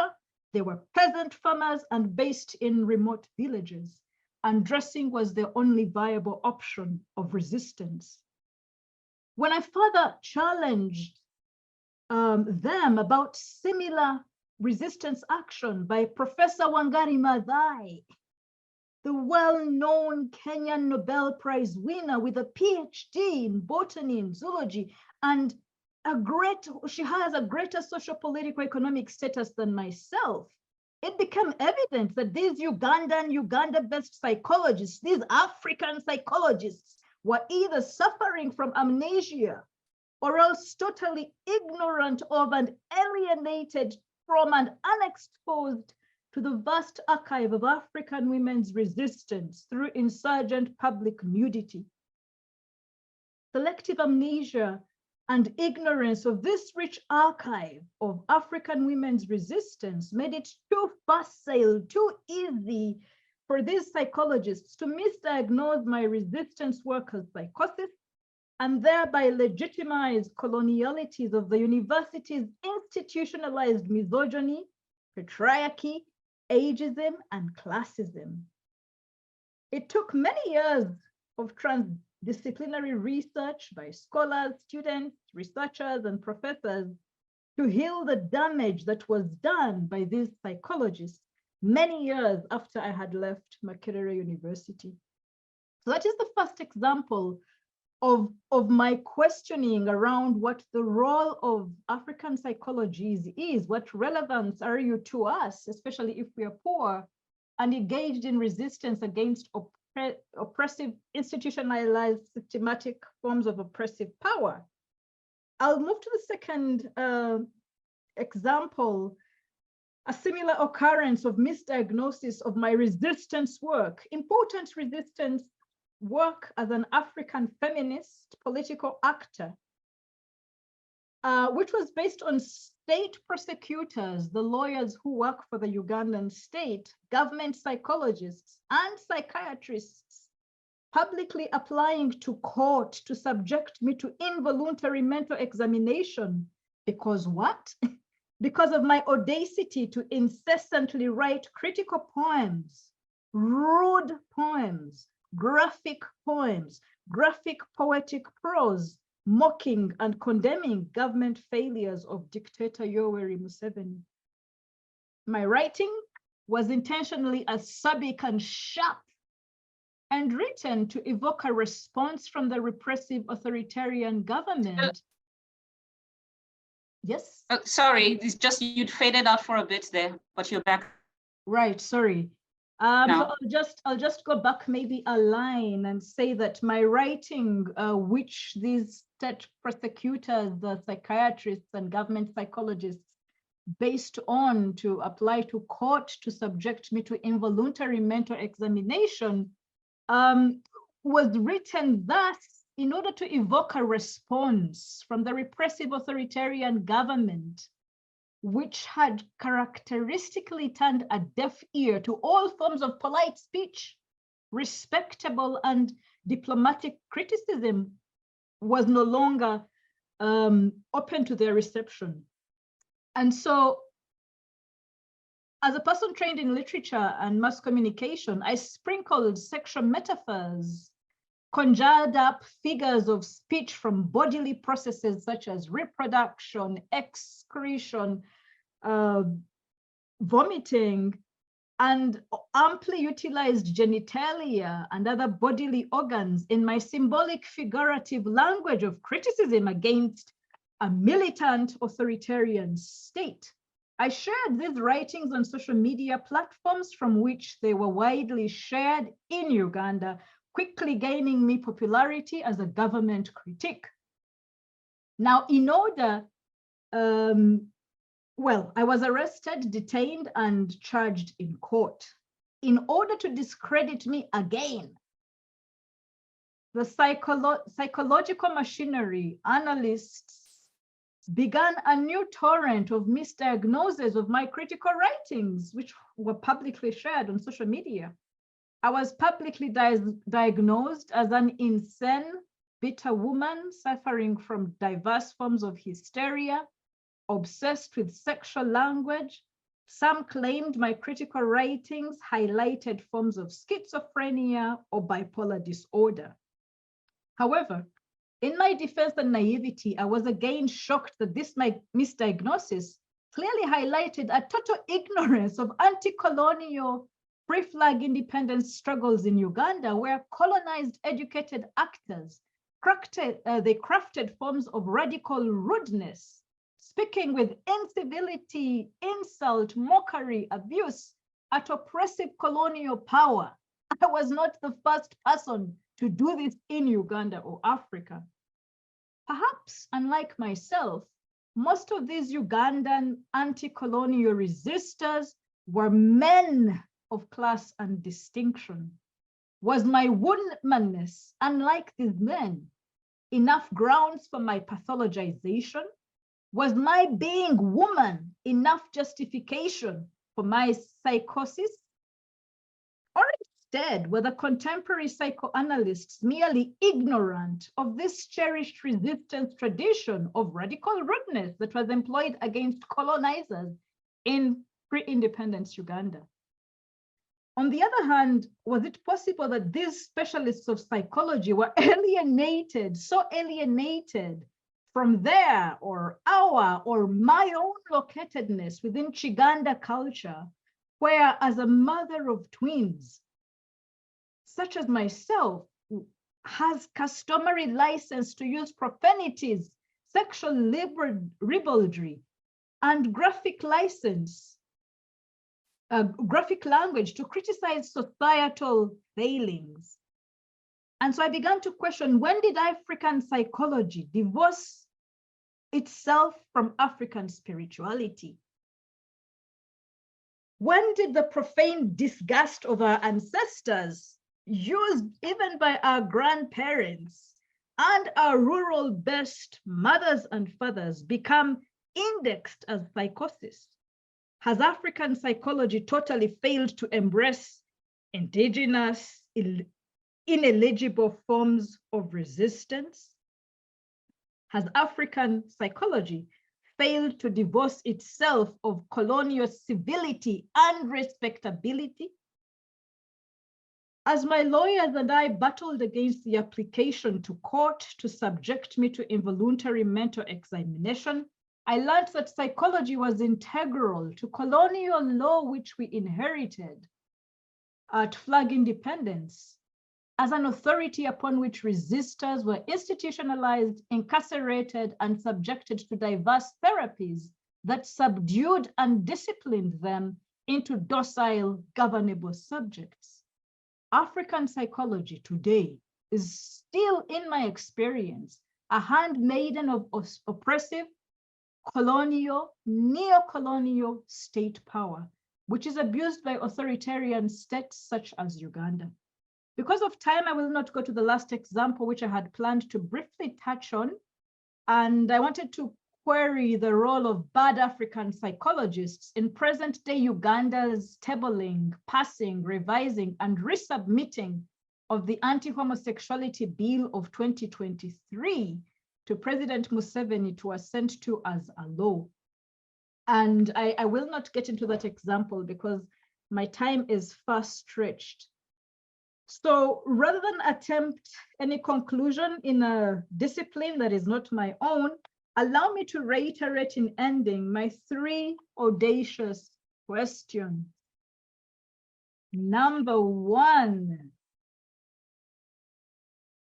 they were peasant farmers and based in remote villages. Undressing was the only viable option of resistance. When I further challenged them about similar resistance action by Professor Wangari Maathai, the well-known Kenyan Nobel Prize winner with a PhD in botany and zoology, and she has a greater social, political, economic status than myself. It became evident that these Uganda-based psychologists, these African psychologists, were either suffering from amnesia or else totally ignorant of and alienated from and unexposed to the vast archive of African women's resistance through insurgent public nudity. Selective amnesia and ignorance of this rich archive of African women's resistance made it too facile, too easy for these psychologists to misdiagnose my resistance work as psychosis and thereby legitimize colonialities of the university's institutionalized misogyny, patriarchy, ageism, and classism. It took many years of transdisciplinary research by scholars, students, researchers, and professors to heal the damage that was done by these psychologists many years after I had left Makerere University. So that is the first example of my questioning around what the role of African psychologies is. What relevance are you to us, especially if we are poor and engaged in resistance against oppressive, institutionalized, systematic forms of oppressive power? I'll move to the second example, a similar occurrence of misdiagnosis of my resistance work, important resistance work as an African feminist political actor. which was based on state prosecutors, the lawyers who work for the Ugandan state, government psychologists, and psychiatrists publicly applying to court to subject me to involuntary mental examination. Because what? Because of my audacity to incessantly write critical poems, rude poems, graphic poetic prose, mocking and condemning government failures of dictator Yoweri Museveni. My writing was intentionally acerbic and sharp and written to evoke a response from the repressive authoritarian government. Yes? Sorry, it's just you'd faded out for a bit there, but you're back. Right, sorry. So I'll just go back maybe a line and say that my writing, which these state prosecutors, the psychiatrists and government psychologists based on to apply to court to subject me to involuntary mental examination, was written thus in order to evoke a response from the repressive authoritarian government, which had characteristically turned a deaf ear to all forms of polite speech. Respectable and diplomatic criticism was no longer open to their reception. And so, as a person trained in literature and mass communication, I sprinkled sexual metaphors, conjured up figures of speech from bodily processes such as reproduction, excretion, vomiting, and amply utilized genitalia and other bodily organs in my symbolic figurative language of criticism against a militant authoritarian state. I shared these writings on social media platforms from which they were widely shared in Uganda, quickly gaining me popularity as a government critic. Now, in order, well, I was arrested, detained, and charged in court. In order to discredit me again, the psychological machinery analysts began a new torrent of misdiagnoses of my critical writings, which were publicly shared on social media. I was publicly diagnosed as an insane, bitter woman suffering from diverse forms of hysteria, obsessed with sexual language. Some claimed my critical writings highlighted forms of schizophrenia or bipolar disorder. However, in my defense and naivety, I was again shocked that this misdiagnosis clearly highlighted a total ignorance of anti-colonial pre-flag independence struggles in Uganda, where colonized educated actors crafted forms of radical rudeness, speaking with incivility, insult, mockery, abuse at oppressive colonial power. I was not the first person to do this in Uganda or Africa. Perhaps, unlike myself, most of these Ugandan anti-colonial resistors were men of class and distinction. Was my womanness, unlike these men, enough grounds for my pathologization? Was my being woman enough justification for my psychosis? Or instead, were the contemporary psychoanalysts merely ignorant of this cherished resistance tradition of radical rudeness that was employed against colonizers in pre-independence Uganda? On the other hand, was it possible that these specialists of psychology were alienated, so alienated from their or our or my own locatedness within Chiganda culture, where as a mother of twins, such as myself, has customary license to use profanities, sexual ribaldry, and graphic language to criticize societal failings. And so I began to question, when did African psychology divorce itself from African spirituality? When did the profane disgust of our ancestors, used even by our grandparents, and our rural-based mothers and fathers become indexed as psychosis? Has African psychology totally failed to embrace indigenous, ineligible forms of resistance? Has African psychology failed to divorce itself of colonial civility and respectability? As my lawyers and I battled against the application to court to subject me to involuntary mental examination, I learned that psychology was integral to colonial law, which we inherited at flag independence, as an authority upon which resistors were institutionalized, incarcerated, and subjected to diverse therapies that subdued and disciplined them into docile, governable subjects. African psychology today is still, in my experience, a handmaiden of oppressive, colonial, neo-colonial state power, which is abused by authoritarian states such as Uganda. Because of time, I will not go to the last example, which I had planned to briefly touch on. And I wanted to query the role of bad African psychologists in present-day Uganda's tabling, passing, revising, and resubmitting of the Anti-Homosexuality Bill of 2023 to President Museveni to assent to as a law. And I will not get into that example because my time is fast stretched. So rather than attempt any conclusion in a discipline that is not my own, allow me to reiterate in ending my 3 audacious questions. Number 1,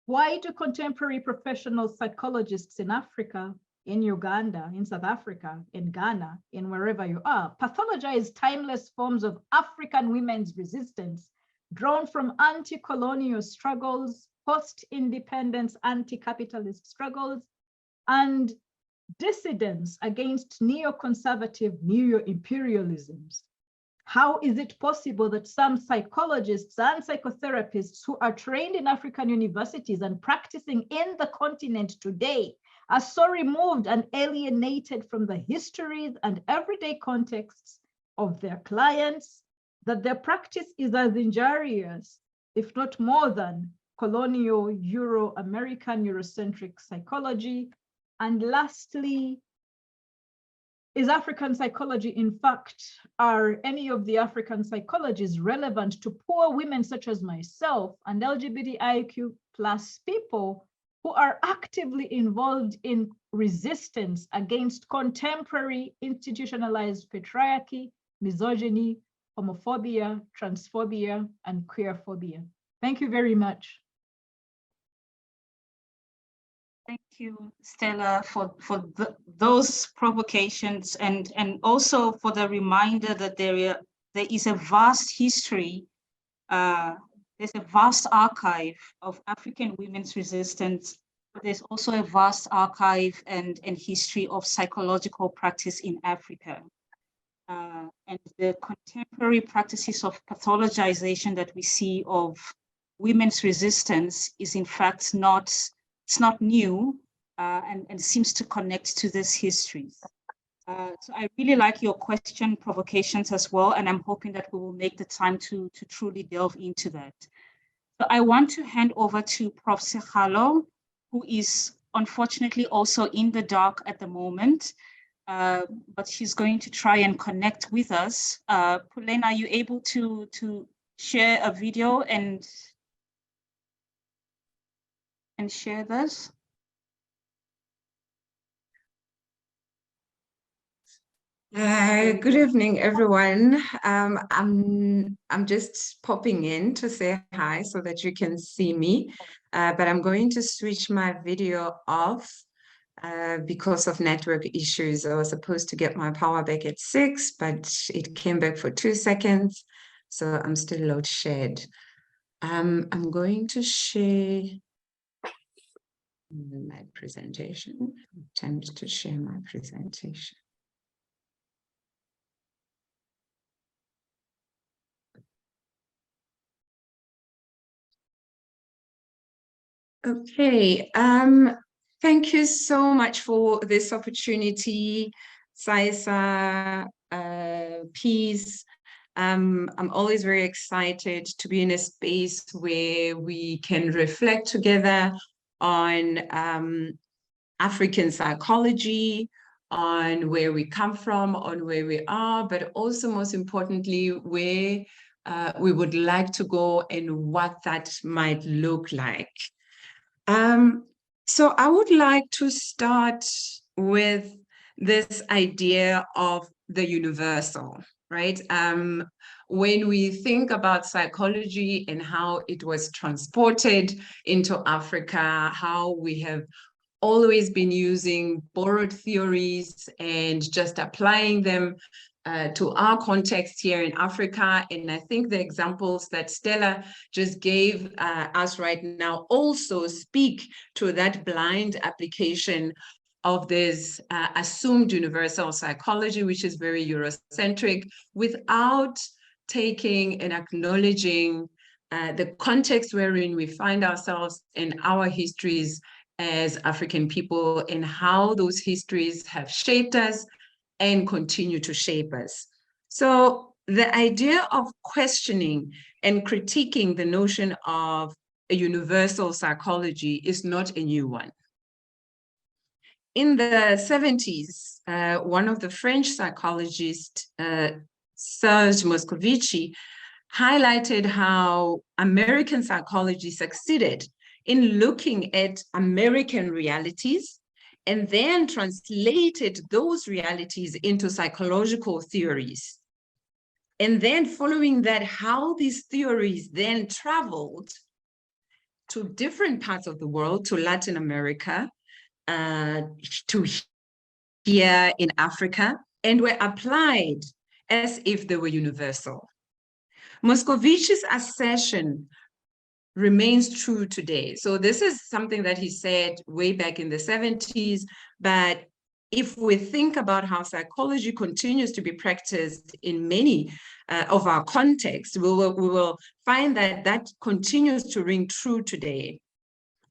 why do contemporary professional psychologists in Africa, in Uganda, in South Africa, in Ghana, in wherever you are, pathologize timeless forms of African women's resistance drawn from anti-colonial struggles, post-independence anti-capitalist struggles, and dissidence against neo-conservative neo-imperialisms? How is it possible that some psychologists and psychotherapists who are trained in African universities and practicing in the continent today are so removed and alienated from the histories and everyday contexts of their clients that their practice is as injurious, if not more than, colonial Euro-American Eurocentric psychology? And lastly, is African psychology, in fact, are any of the African psychologies relevant to poor women such as myself and LGBTIQ+ people who are actively involved in resistance against contemporary institutionalized patriarchy, misogyny, homophobia, transphobia, and queerphobia? Thank you very much. Thank you, Stella, for those provocations and also for the reminder that there is a vast history, there's a vast archive of African women's resistance, but there's also a vast archive and history of psychological practice in Africa. And the contemporary practices of pathologization that we see of women's resistance is in fact it's not new and seems to connect to this history. So I really like your question provocations as well, and I'm hoping that we will make the time to truly delve into that. So I want to hand over to Prof. Sekgalo, who is unfortunately also in the dark at the moment, but she's going to try and connect with us. Pauline, are you able to share a video and share this? Good evening, everyone. I'm just popping in to say hi so that you can see me, but I'm going to switch my video off because of network issues. I was supposed to get my power back at 6, but it came back for 2 seconds, so I'm still load shared. I'm going to share my presentation. Attempt to share my presentation. Okay, thank you so much for this opportunity, PsySSA, Peace. I'm always very excited to be in a space where we can reflect together on African psychology, on where we come from, on where we are, but also most importantly, where we would like to go and what that might look like. So I would like to start with this idea of the universal, right? When we think about psychology and how it was transported into Africa, how we have always been using borrowed theories and just applying them to our context here in Africa. And I think the examples that Stella just gave us right now also speak to that blind application of this assumed universal psychology, which is very Eurocentric, without taking and acknowledging the context wherein we find ourselves in our histories as African people and how those histories have shaped us and continue to shape us. So the idea of questioning and critiquing the notion of a universal psychology is not a new one. In the 70s, one of the French psychologists, Serge Moscovici, highlighted how American psychology succeeded in looking at American realities and then translated those realities into psychological theories. And then following that, how these theories then traveled to different parts of the world, to Latin America, to here in Africa, and were applied as if they were universal. Moscovici's assertion remains true today. So this is something that he said way back in the 70s, but if we think about how psychology continues to be practiced in many of our contexts, we will find that that continues to ring true today.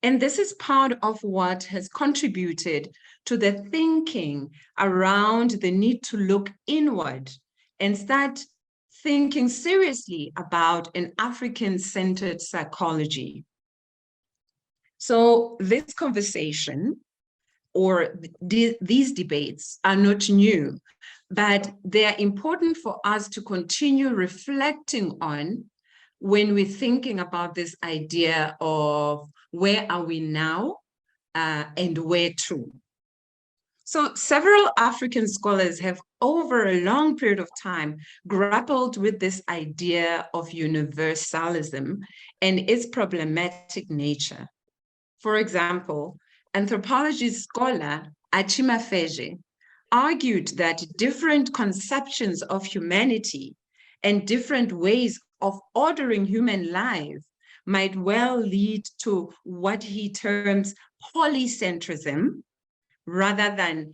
And this is part of what has contributed to the thinking around the need to look inward and start thinking seriously about an African-centered psychology. So this conversation or these debates are not new, but they are important for us to continue reflecting on when we're thinking about this idea of where are we now and where to. So several African scholars have over a long period of time grappled with this idea of universalism and its problematic nature. For example, anthropology scholar Achima Feje argued that different conceptions of humanity and different ways of ordering human life might well lead to what he terms polycentrism, rather than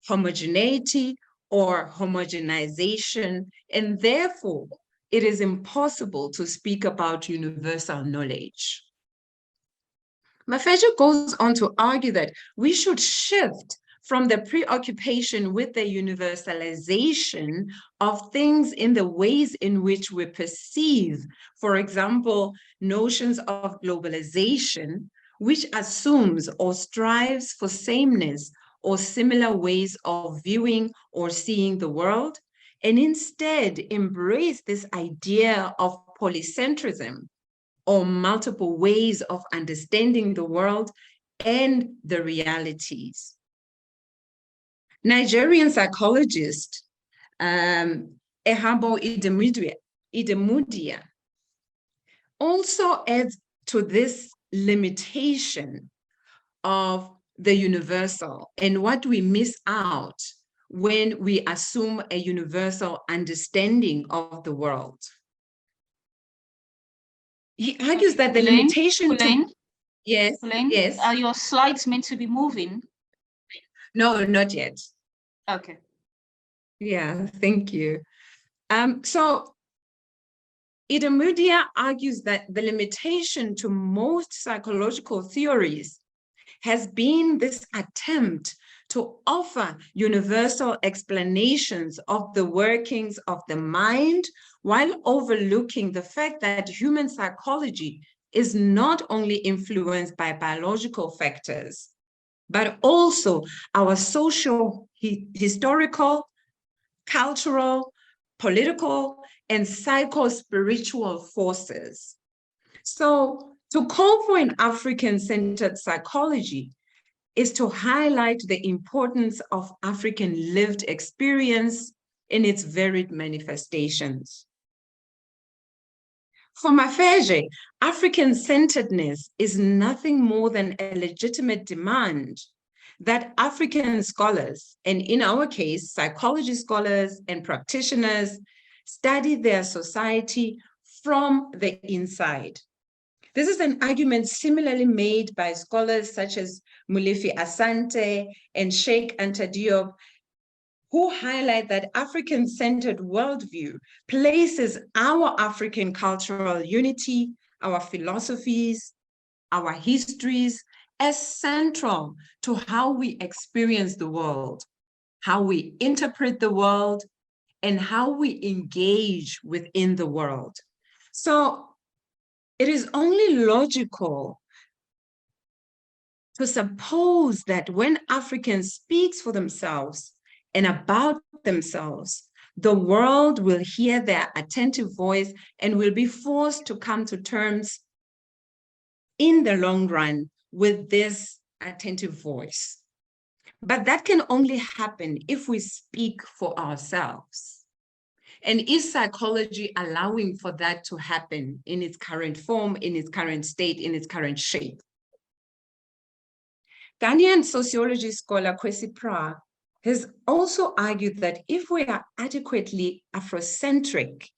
homogeneity or homogenization, and therefore it is impossible to speak about universal knowledge. Mafejo goes on to argue that we should shift from the preoccupation with the universalization of things in the ways in which we perceive, for example, notions of globalization, which assumes or strives for sameness or similar ways of viewing or seeing the world, and instead embrace this idea of polycentrism, or multiple ways of understanding the world and the realities. Nigerian psychologist Ehabo Idemudia also adds to this limitation of the universal and what we miss out when we assume a universal understanding of the world. He argues that the limitation to... Yes, yes. Are your slides meant to be moving? No, not yet. Okay. Yeah, thank you. So Idemudia argues that the limitation to most psychological theories has been this attempt to offer universal explanations of the workings of the mind, while overlooking the fact that human psychology is not only influenced by biological factors, but also our social, historical, cultural, political, and psycho-spiritual forces. So to call for an African-centered psychology is to highlight the importance of African lived experience in its varied manifestations. For Mafege, African-centeredness is nothing more than a legitimate demand that African scholars, and in our case, psychology scholars and practitioners, study their society from the inside. This is an argument similarly made by scholars such as Molefi Asante and Sheikh Anta Diop, who highlight that African-centered worldview places our African cultural unity, our philosophies, our histories as central to how we experience the world, how we interpret the world, and how we engage within the world. So it is only logical to suppose that when Africans speak for themselves and about themselves, the world will hear their attentive voice and will be forced to come to terms in the long run with this attentive voice. But that can only happen if we speak for ourselves. And is psychology allowing for that to happen in its current form, in its current state, in its current shape? Ghanaian sociology scholar Kwesi Pra has also argued that if we are adequately Afrocentric,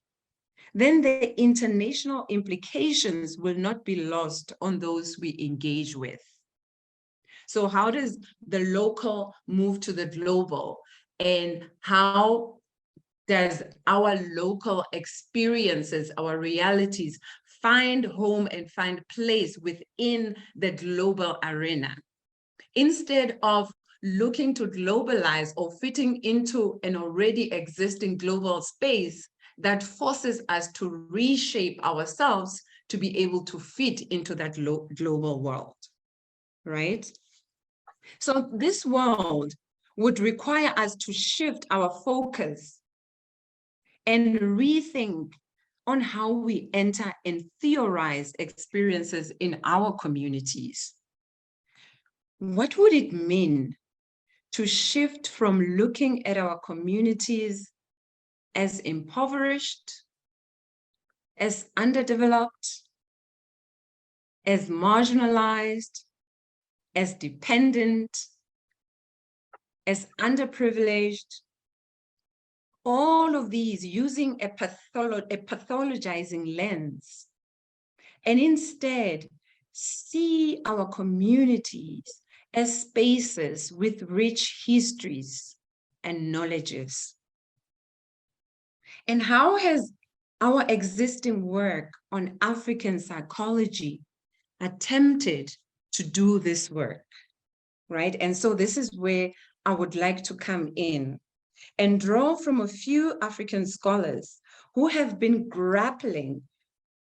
then the international implications will not be lost on those we engage with. So how does the local move to the global? And how does our local experiences, our realities, find home and find place within the global arena? Instead of looking to globalize or fitting into an already existing global space that forces us to reshape ourselves to be able to fit into that global world, right? So this world would require us to shift our focus and rethink on how we enter and theorize experiences in our communities. What would it mean to shift from looking at our communities as impoverished, as underdeveloped, as marginalized, as dependent, as underprivileged, all of these using a pathologizing lens, and instead see our communities as spaces with rich histories and knowledges? And how has our existing work on African psychology attempted to do this work, right? And so this is where I would like to come in and draw from a few African scholars who have been grappling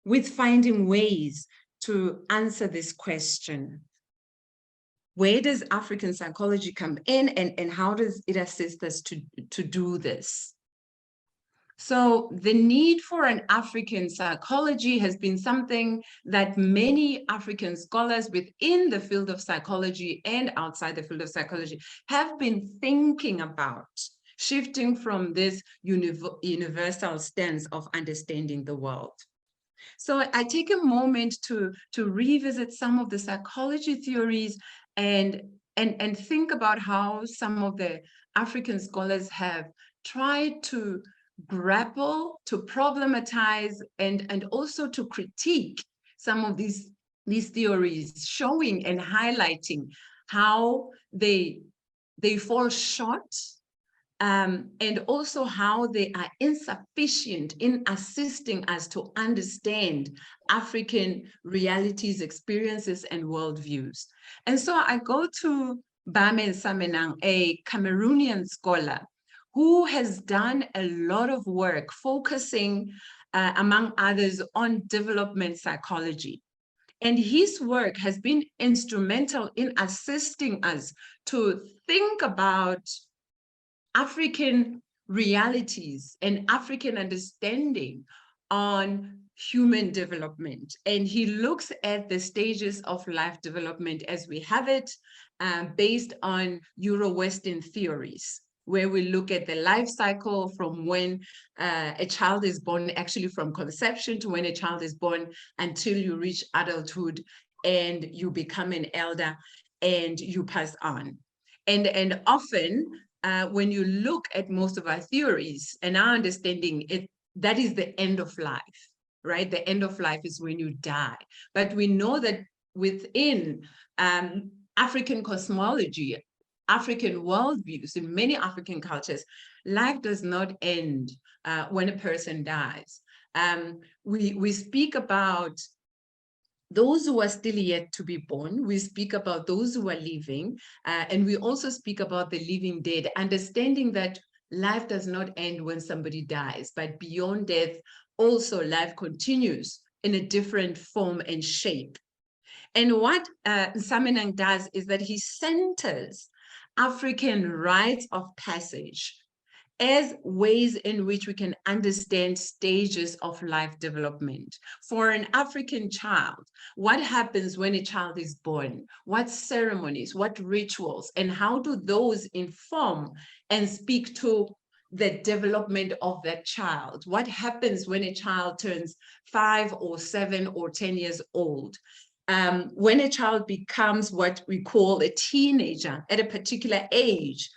with finding ways to answer this question. Where does African psychology come in, and how does it assist us to do this? So the need for an African psychology has been something that many African scholars within the field of psychology and outside the field of psychology have been thinking about, shifting from this universal stance of understanding the world. So I take a moment to revisit some of the psychology theories and think about how some of the African scholars have tried to grapple, to problematize, and also to critique some of these theories, showing and highlighting how they fall short and also how they are insufficient in assisting us to understand African realities, experiences, and worldviews. And so I go to Bame Nsamenang, a Cameroonian scholar who has done a lot of work focusing, among others, on development psychology. And his work has been instrumental in assisting us to think about African realities and African understanding on human development. And he looks at the stages of life development as we have it, based on Euro-Western theories, where we look at the life cycle from when a child is born, actually from conception to when a child is born until you reach adulthood and you become an elder and you pass on. And often, when you look at most of our theories and our understanding, that is the end of life, right? The end of life is when you die. But we know that within African cosmology, African worldviews, in many African cultures, life does not end when a person dies. We speak about those who are still yet to be born. We speak about those who are living, and we also speak about the living dead, understanding that life does not end when somebody dies, but beyond death, also life continues in a different form and shape. And what Nsamenang does is that he centers African rites of passage as ways in which we can understand stages of life development. For an African child, what happens when a child is born? What ceremonies, what rituals, and how do those inform and speak to the development of that child? What happens when a child turns 5 or 7 or 10 years old? When a child becomes what we call a teenager at a particular age,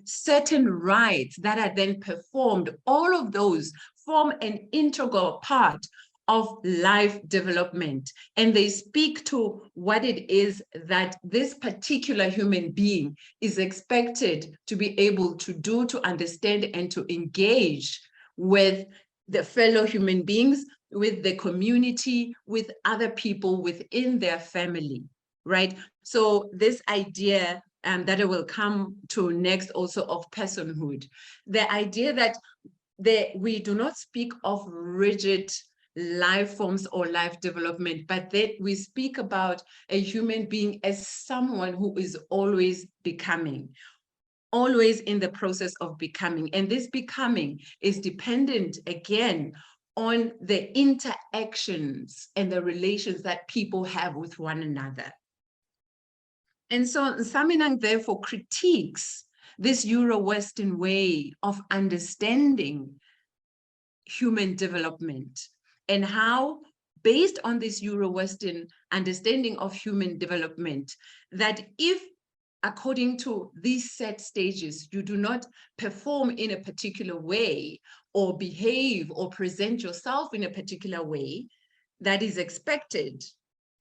certain rites that are then performed, all of those form an integral part of life development. And they speak to what it is that this particular human being is expected to be able to do, to understand, and to engage with the fellow human beings, with the community, with other people within their family, right? So this idea that I will come to next also of personhood, the idea that we do not speak of rigid life forms or life development, but that we speak about a human being as someone who is always becoming, always in the process of becoming. And this becoming is dependent, again, on the interactions and the relations that people have with one another. And so Nsamenang therefore critiques this Euro-Western way of understanding human development, and how, based on this Euro-Western understanding of human development, that if, according to these set stages, you do not perform in a particular way or behave or present yourself in a particular way that is expected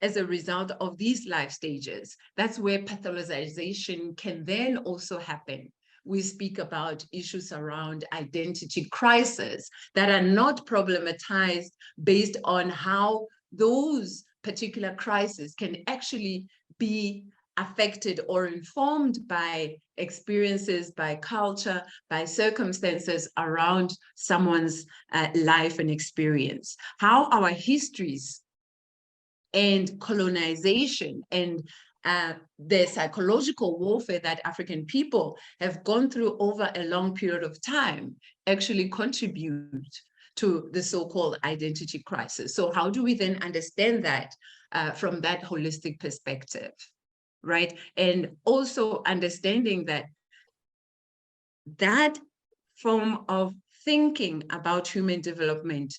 as a result of these life stages, that's where pathologization can then also happen. We speak about issues around identity crisis that are not problematized based on how those particular crises can actually be affected or informed by experiences, by culture, by circumstances around someone's life and experience. How our histories and colonization and the psychological warfare that African people have gone through over a long period of time actually contribute to the so-called identity crisis. So how do we then understand that from that holistic perspective, right? And also understanding that that form of thinking about human development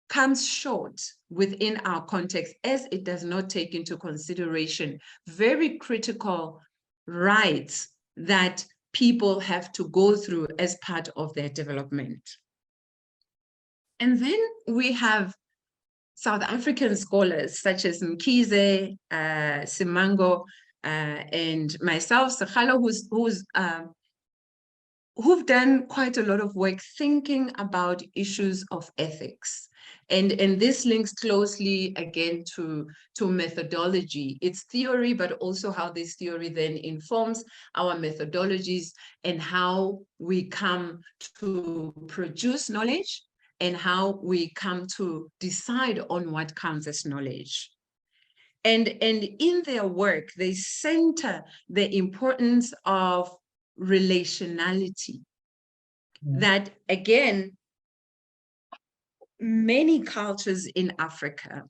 comes short within our context, as it does not take into consideration very critical rights that people have to go through as part of their development. And then we have South African scholars such as Mkhize, Simango, and myself, Sekgalo, who've done quite a lot of work thinking about issues of ethics. And this links closely again to methodology. It's theory, but also how this theory then informs our methodologies and how we come to produce knowledge and how we come to decide on what counts as knowledge. And in their work, they center the importance of relationality. That again, many cultures in Africa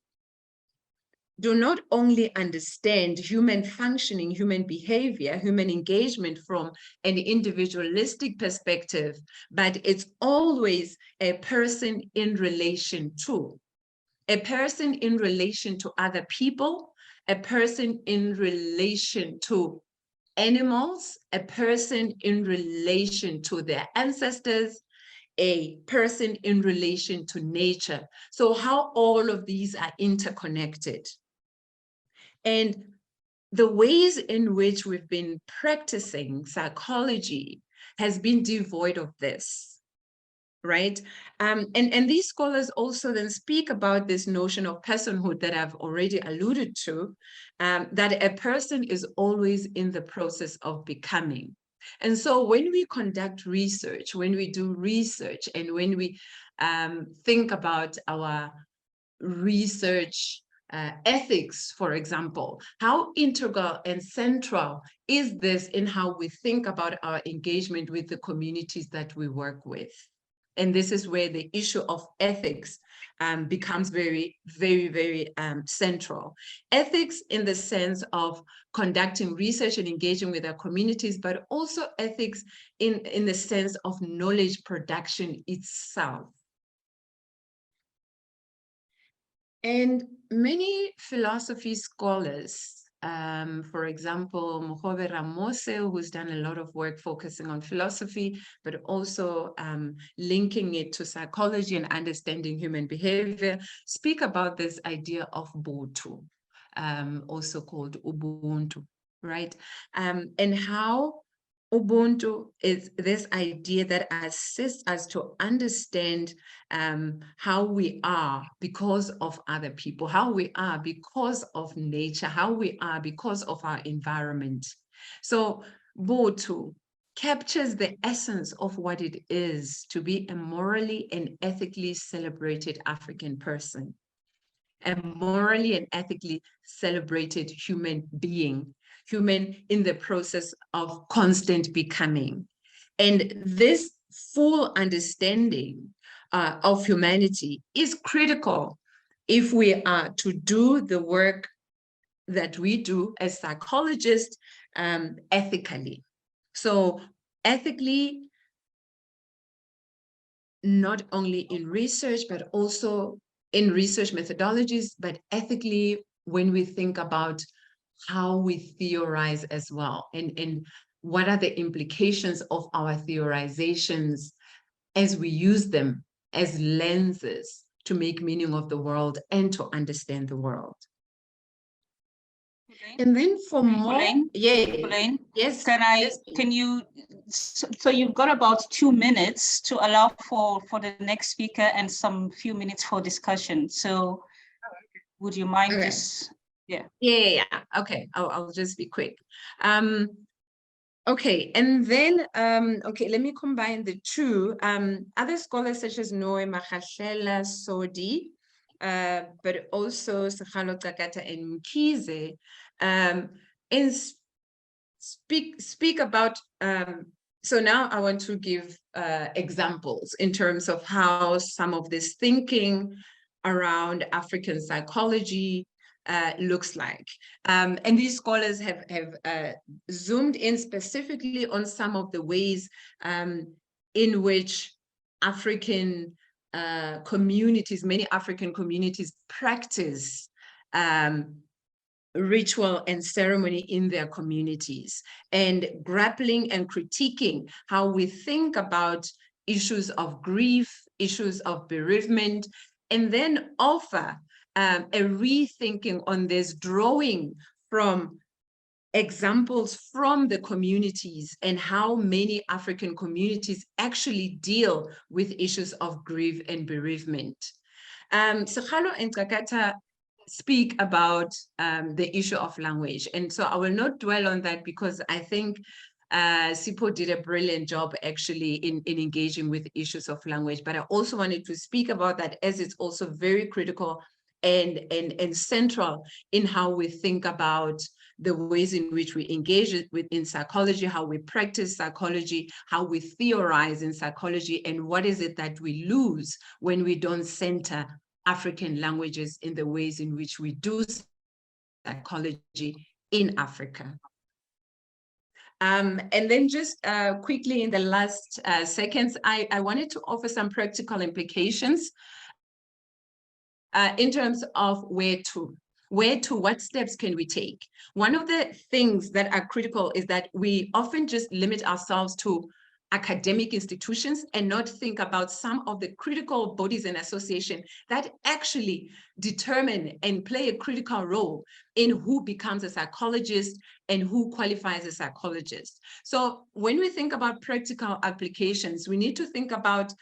do not only understand human functioning, human behavior, human engagement from an individualistic perspective, but it's always a person in relation to. A person in relation to other people, a person in relation to animals, a person in relation to their ancestors, a person in relation to nature. So how all of these are interconnected. And the ways in which we've been practicing psychology has been devoid of this, right? And these scholars also then speak about this notion of personhood that I've already alluded to, that a person is always in the process of becoming. And so when we conduct research, when we do research, and when we think about our research ethics, for example, how integral and central is this in how we think about our engagement with the communities that we work with? And this is where the issue of ethics becomes very, very, very central. Ethics in the sense of conducting research and engaging with our communities, but also ethics in the sense of knowledge production itself. And many philosophy scholars, for example, Mogobe Ramose, who's done a lot of work focusing on philosophy, but also linking it to psychology and understanding human behavior, speak about this idea of Botho, also called Ubuntu, right? And how Ubuntu is this idea that assists us to understand how we are because of other people, how we are because of nature, how we are because of our environment. So Ubuntu captures the essence of what it is to be a morally and ethically celebrated African person, a morally and ethically celebrated human being, human in the process of constant becoming. And this full understanding of humanity is critical if we are to do the work that we do as psychologists ethically. So ethically, not only in research, but also in research methodologies, but ethically when we think about how we theorize as well, and what are the implications of our theorizations as we use them as lenses to make meaning of the world and to understand the world. And then for more, yes. Can you, so you've got about 2 minutes to allow for the next speaker and some few minutes for discussion. So would you mind just, Yeah. Okay, I'll just be quick. Okay, and then, okay, let me combine the two. Other scholars such as Noe Magashela, Sodi, but also Sekgalo Kakata and Mkhize, and speak about, so now I want to give examples in terms of how some of this thinking around African psychology looks like. And these scholars have zoomed in specifically on some of the ways in which African communities, many African communities practice ritual and ceremony in their communities, and grappling and critiquing how we think about issues of grief, issues of bereavement, and then offer a rethinking on this, drawing from examples from the communities and how many African communities actually deal with issues of grief and bereavement. Sekgalo and Kakata speak about the issue of language. And so I will not dwell on that because I think Sipho did a brilliant job actually in engaging with issues of language. But I also wanted to speak about that as it's also very critical and central in how we think about the ways in which we engage in psychology, how we practice psychology, how we theorize in psychology, and what is it that we lose when we don't center African languages in the ways in which we do psychology in Africa. And then just quickly in the last seconds, I wanted to offer some practical implications in terms of where to, what steps can we take? One of the things that are critical is that we often just limit ourselves to academic institutions and not think about some of the critical bodies and associations that actually determine and play a critical role in who becomes a psychologist and who qualifies as a psychologist. So when we think about practical applications, we need to think about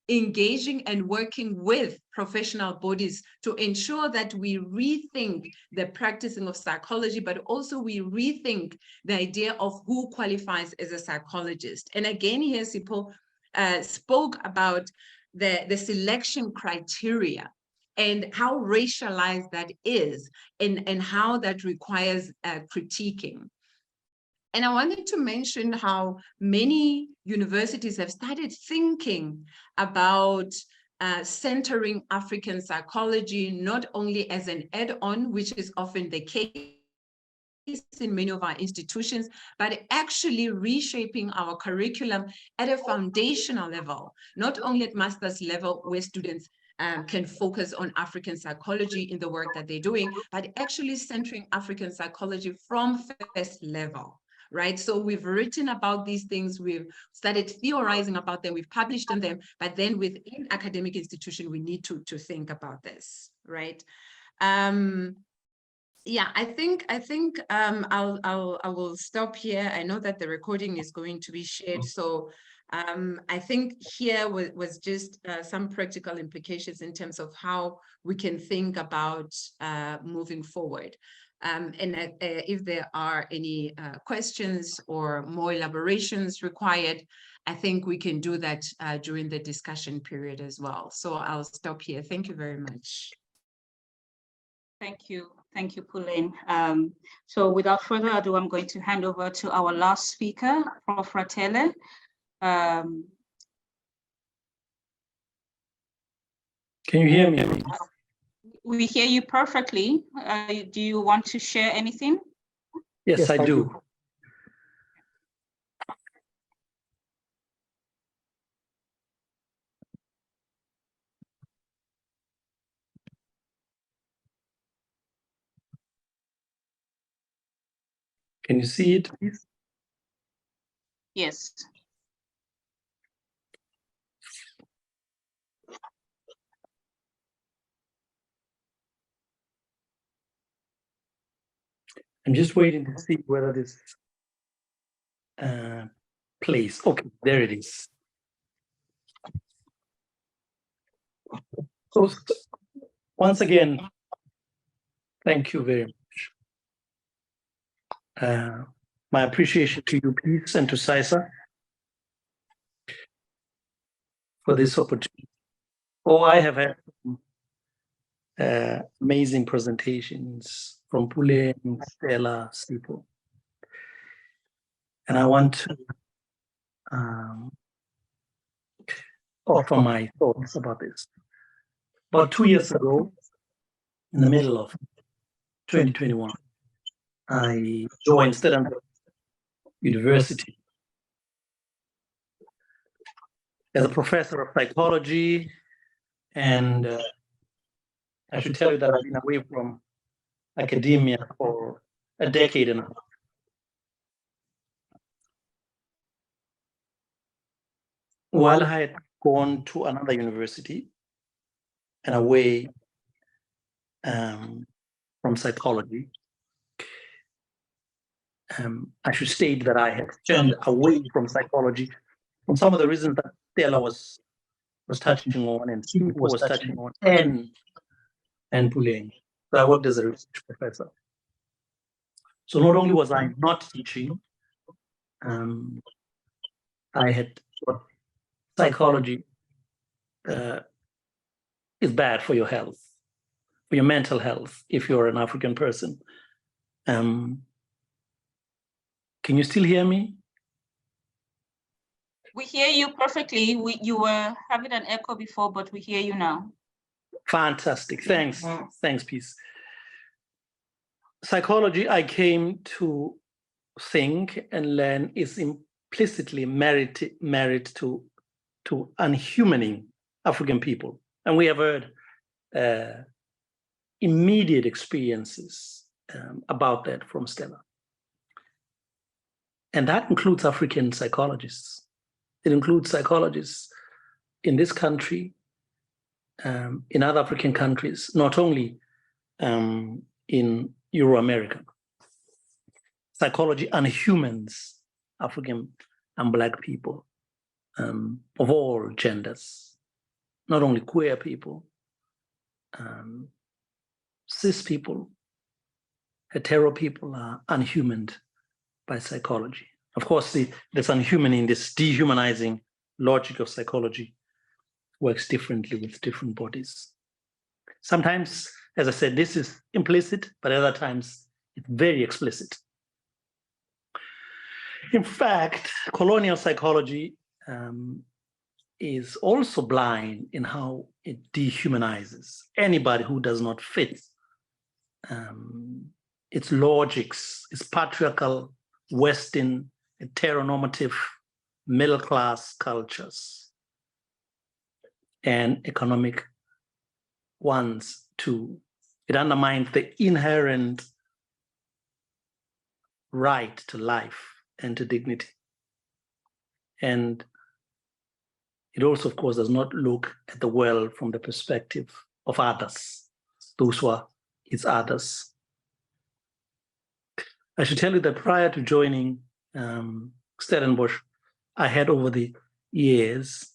engaging and working with professional bodies to ensure that we rethink the practicing of psychology, but also we rethink the idea of who qualifies as a psychologist. And again, here Sipho spoke about the selection criteria and how racialized that is and how that requires critiquing. And I wanted to mention how many universities have started thinking about centering African psychology, not only as an add-on, which is often the case in many of our institutions, but actually reshaping our curriculum at a foundational level, not only at master's level where students can focus on African psychology in the work that they're doing, but actually centering African psychology from first level. Right, so we've written about these things, we've started theorizing about them, we've published on them, but then within academic institution, we need to think about this, right? Yeah, I think I will stop here. I know that the recording is going to be shared, so I think here was just some practical implications in terms of how we can think about moving forward. And if there are any questions or more elaborations required, I think we can do that during the discussion period as well. So I'll stop here. Thank you very much. Thank you, Pauline. So without further ado, I'm going to hand over to our last speaker, Prof. Ratele. Can you hear me? We hear you perfectly. Do you want to share anything? Yes, I do. Can you see it, please? Yes. I'm just waiting to see whether this plays. Okay, there it is. So once again, thank you very much. My appreciation to you, please, and to PsySSA for this opportunity. Oh, I have had amazing presentations from Pule, Stella, Sipho. And I want to offer my thoughts about this. About 2 years ago, in the middle of 2021, I joined Stellenbosch University as a professor of psychology, and I should tell you that I've been away from academia for a decade and a half. While I had gone to another university and away from psychology, I should state that I had turned away from psychology from some of the reasons that Stella was touching on and Steve was touching on, and Puleng. So I worked as a research professor. So not only was I not teaching, I had psychology is bad for your health, for your mental health, if you're an African person. Can you still hear me? We hear you perfectly. You were having an echo before, but we hear you now. Fantastic. Thanks. Thanks, Peace. Psychology, I came to think and learn, is implicitly married to unhumaning African people. And we have heard immediate experiences about that from Stella. And that includes African psychologists. It includes psychologists in this country, in other African countries, not only in Euro-America. Psychology unhumans African and Black people of all genders, not only queer people, cis people, hetero people are unhumaned by psychology. Of course, this unhumaning, this dehumanizing logic of psychology works differently with different bodies. Sometimes, as I said, this is implicit, but other times it's very explicit. In fact, colonial psychology is also blind in how it dehumanizes anybody who does not fit its logics, its patriarchal, Western, heteronormative, middle-class cultures, and economic ones too. It undermines the inherent right to life and to dignity. And it also, of course, does not look at the world from the perspective of others, those who are its others. I should tell you that prior to joining Stellenbosch, I had over the years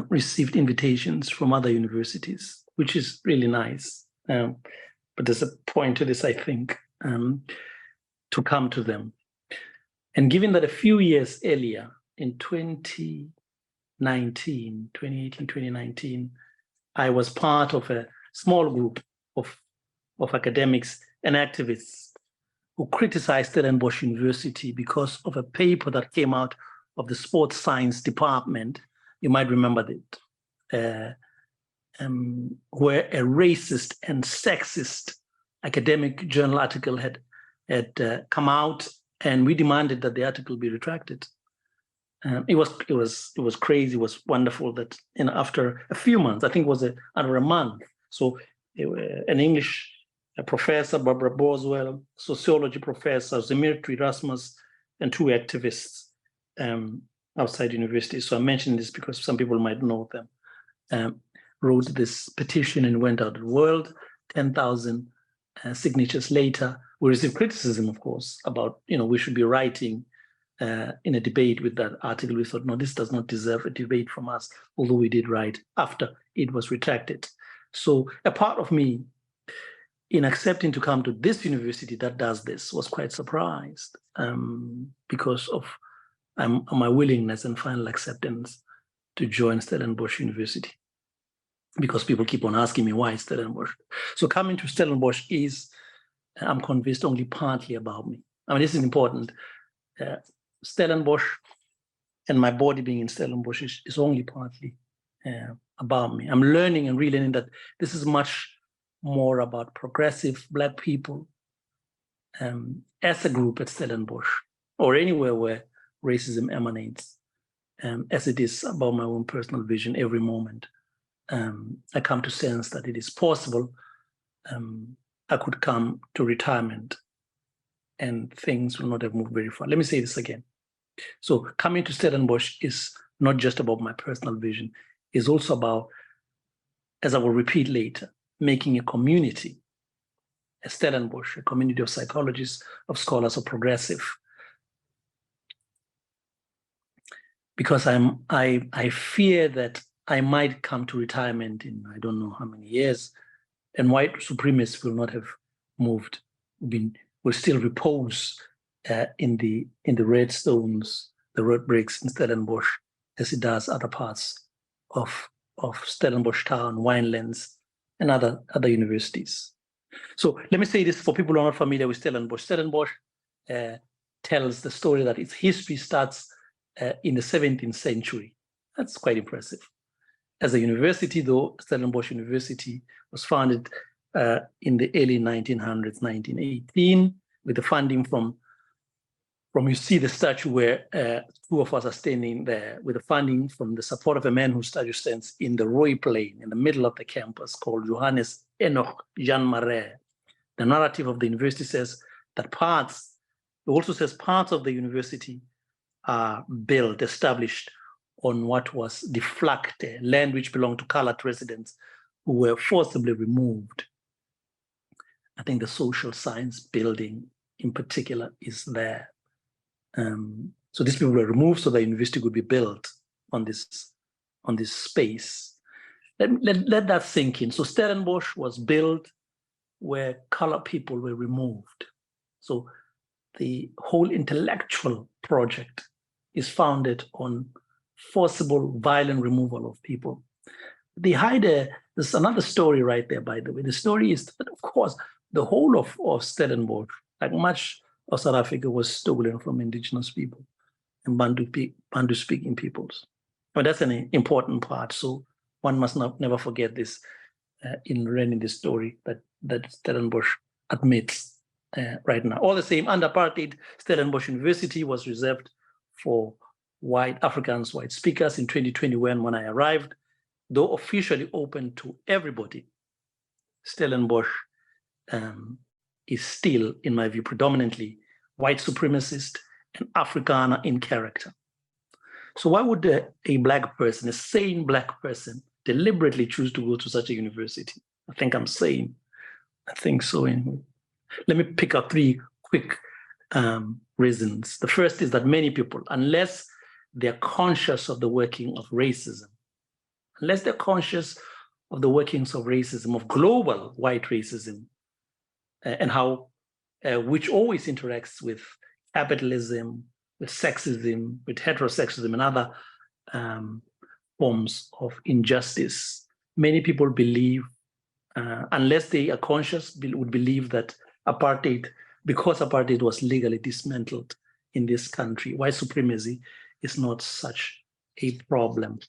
received invitations from other universities, which is really nice. But there's a point to this, I think, to come to them. And given that a few years earlier, in 2018, I was part of a small group of academics and activists who criticized Stellenbosch University because of a paper that came out of the sports science department. You might remember that, where a racist and sexist academic journal article had come out, and we demanded that the article be retracted. It was crazy. It was wonderful that after a few months, I think it was under a month. So an English professor, Barbara Boswell, sociology professor, Dimitri Rasmus, and two activists outside university. So I'm mentioning this because some people might know them. Wrote this petition and went out to the world. 10,000 signatures later, we received criticism, of course, about we should be writing in a debate with that article. We thought, no, this does not deserve a debate from us, although we did write after it was retracted. So a part of me, in accepting to come to this university that does this, was quite surprised because of my willingness and final acceptance to join Stellenbosch University, because people keep on asking me why Stellenbosch. So coming to Stellenbosch is, I'm convinced, only partly about me. I mean, this is important. Stellenbosch and my body being in Stellenbosch is only partly about me. I'm learning and relearning that this is much more about progressive Black people as a group at Stellenbosch or anywhere where racism emanates, as it is about my own personal vision every moment. I come to sense that it is possible I could come to retirement and things will not have moved very far. Let me say this again. So coming to Stellenbosch is not just about my personal vision, it's also about, as I will repeat later, making a community Stellenbosch, a community of psychologists, of scholars, of progressive. Because I fear that I might come to retirement in I don't know how many years, and white supremacists will not have moved, will still repose in the red stones, the red bricks in Stellenbosch, as it does other parts of Stellenbosch town, Winelands, and other universities. So let me say this for people who are not familiar with Stellenbosch. Stellenbosch tells the story that its history starts in the 17th century. That's quite impressive. As a university, though, Stellenbosch University was founded in the early 1900s, 1918, with the funding from you see the statue where two of us are standing there, with the funding from the support of a man whose statue stands in the Roy Plain in the middle of the campus, called Johannes Enoch Jean Marais. The narrative of the university says that parts of the university are built, established on what was the Flakte, land which belonged to colored residents who were forcibly removed. I think the social science building in particular is there. So these people were removed so the university could be built on this space. Let that sink in. So Stellenbosch was built where colored people were removed. So the whole intellectual project is founded on forcible, violent removal of people. There's another story right there, by the way. The story is that, of course, the whole of Stellenbosch, like much of South Africa, was stolen from indigenous people and Bantu-speaking peoples. But that's an important part. So one must never forget this in reading this story that Stellenbosch admits right now. All the same, under apartheid, Stellenbosch University was reserved for white Africans, white speakers. In 2021, when I arrived, though officially open to everybody, Stellenbosch is still, in my view, predominantly white supremacist and Afrikaner in character. So why would a black person, a sane black person, deliberately choose to go to such a university? I think I'm sane. I think so. Anyway. Let me pick up three quick reasons. The first is that many people, unless they're conscious of the working of racism, unless they're conscious of the workings of racism, of global white racism, and how, which always interacts with capitalism, with sexism, with heterosexism, and other forms of injustice. Many people believe, unless they are conscious, would believe that apartheid, because apartheid was legally dismantled in this country, white supremacy is not such a problem.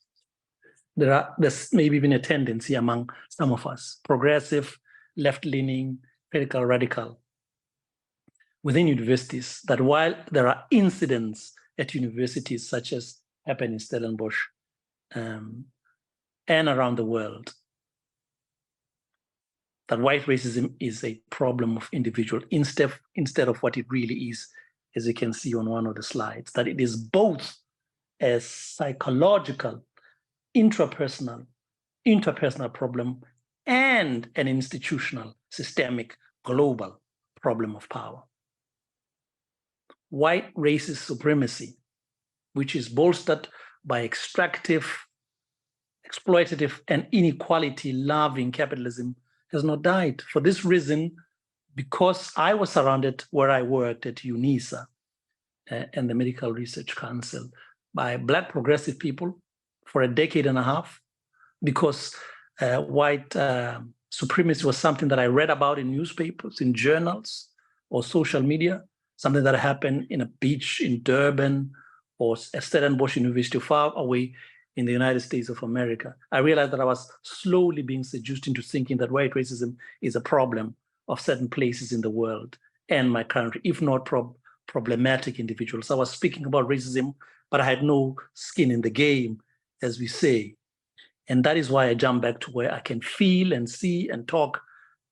There's maybe even a tendency among some of us, progressive, left-leaning, political radical, within universities, that while there are incidents at universities such as happened in Stellenbosch and around the world, that white racism is a problem of individual instead of what it really is, as you can see on one of the slides, that it is both a psychological, interpersonal problem and an institutional, systemic, global problem of power. White racist supremacy, which is bolstered by extractive, exploitative, and inequality-loving capitalism, has not died. For this reason, because I was surrounded where I worked at UNISA and the Medical Research Council by Black progressive people for a decade and a half, because white supremacy was something that I read about in newspapers, in journals, or social media, something that happened in a beach in Durban or at Stellenbosch University far away in the United States of America. I realized that I was slowly being seduced into thinking that white racism is a problem of certain places in the world and my country, if not problematic individuals. I was speaking about racism, but I had no skin in the game, as we say. And that is why I jump back to where I can feel and see and talk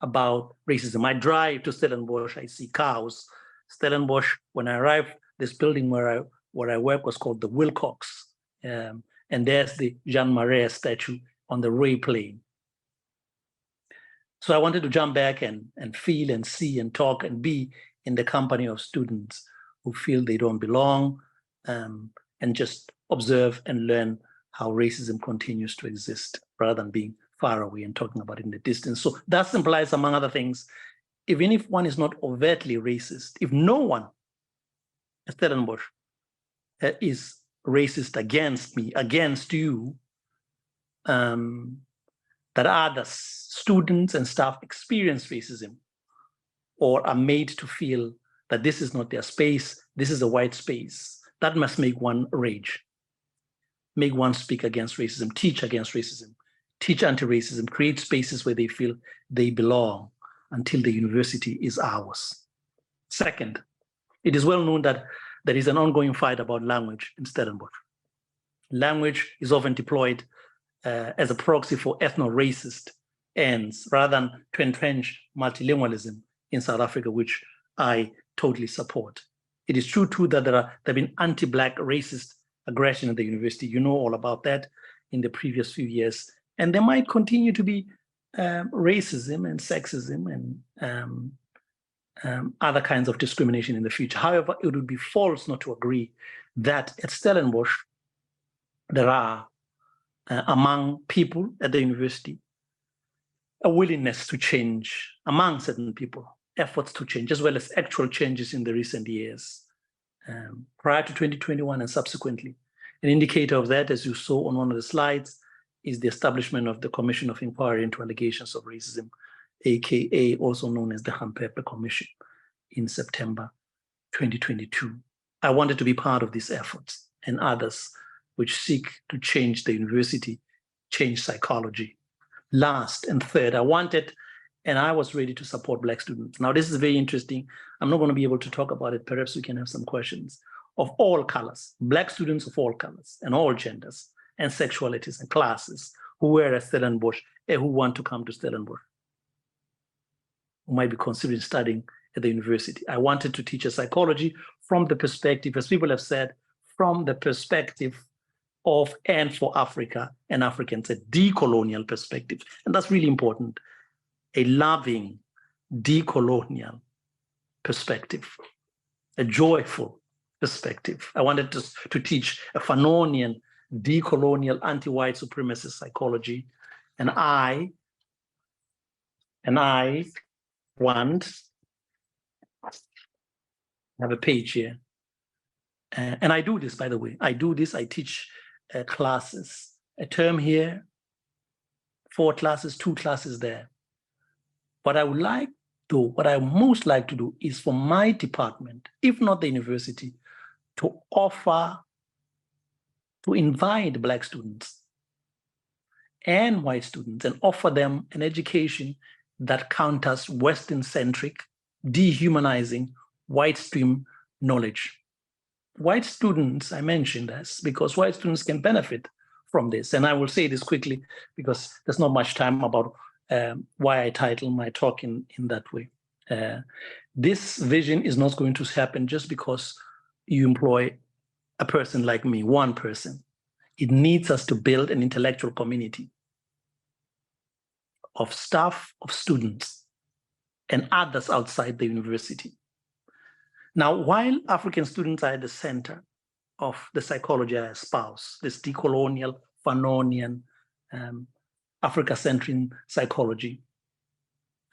about racism. I drive to Stellenbosch, I see cows. Stellenbosch, when I arrived, this building where I work was called the Wilcox. And there's the Jean Marais statue on the Ray Plain. So I wanted to jump back and feel and see and talk and be in the company of students who feel they don't belong, and just observe and learn how racism continues to exist rather than being far away and talking about it in the distance. So that implies, among other things, even if one is not overtly racist, if no one at Stellenbosch is racist against me, against you, that others, students and staff, experience racism or are made to feel that this is not their space, this is a white space, that must make one rage, make one speak against racism, teach against racism, teach anti-racism, create spaces where they feel they belong until the university is ours. Second, it is well known that there is an ongoing fight about language in Stellenbosch. Language is often deployed as a proxy for ethno-racist ends rather than to entrench multilingualism in South Africa, which I totally support. It is true too that there have been anti-Black racist aggression at the university. You know all about that in the previous few years. And there might continue to be racism and sexism and other kinds of discrimination in the future. However, it would be false not to agree that at Stellenbosch, there are, among people at the university, a willingness to change among certain people, efforts to change, as well as actual changes in the recent years, prior to 2021 and subsequently. An indicator of that, as you saw on one of the slides, is the establishment of the Commission of Inquiry into Allegations of Racism, aka also known as the Hampepe Commission, in September 2022. I wanted to be part of these efforts and others which seek to change the university, change psychology. Last and third, I wanted and I was ready to support Black students. Now, this is very interesting. I'm not going to be able to talk about it. Perhaps we can have some questions. Of all colors, Black students of all colors and all genders and sexualities and classes who were at Stellenbosch and who want to come to Stellenbosch, who might be considering studying at the university. I wanted to teach a psychology from the perspective, as people have said, from the perspective of and for Africa and Africans, a decolonial perspective. And that's really important. A loving, decolonial perspective, a joyful perspective. I wanted to teach a Fanonian, decolonial, anti-white supremacist psychology. And I want, I have a page here. And I do this, by the way. I teach classes, a term here, 4 classes, 2 classes there. What I most like to do is for my department, if not the university, to invite Black students and white students and offer them an education that counters Western-centric, dehumanizing, white stream knowledge. White students, I mentioned this because white students can benefit from this. And I will say this quickly because there's not much time about why I title my talk in that way. This vision is not going to happen just because you employ a person like me, one person. It needs us to build an intellectual community of staff, of students, and others outside the university. Now, while African students are at the center of the psychology I espouse, this decolonial, Fanonian, Africa-centric psychology,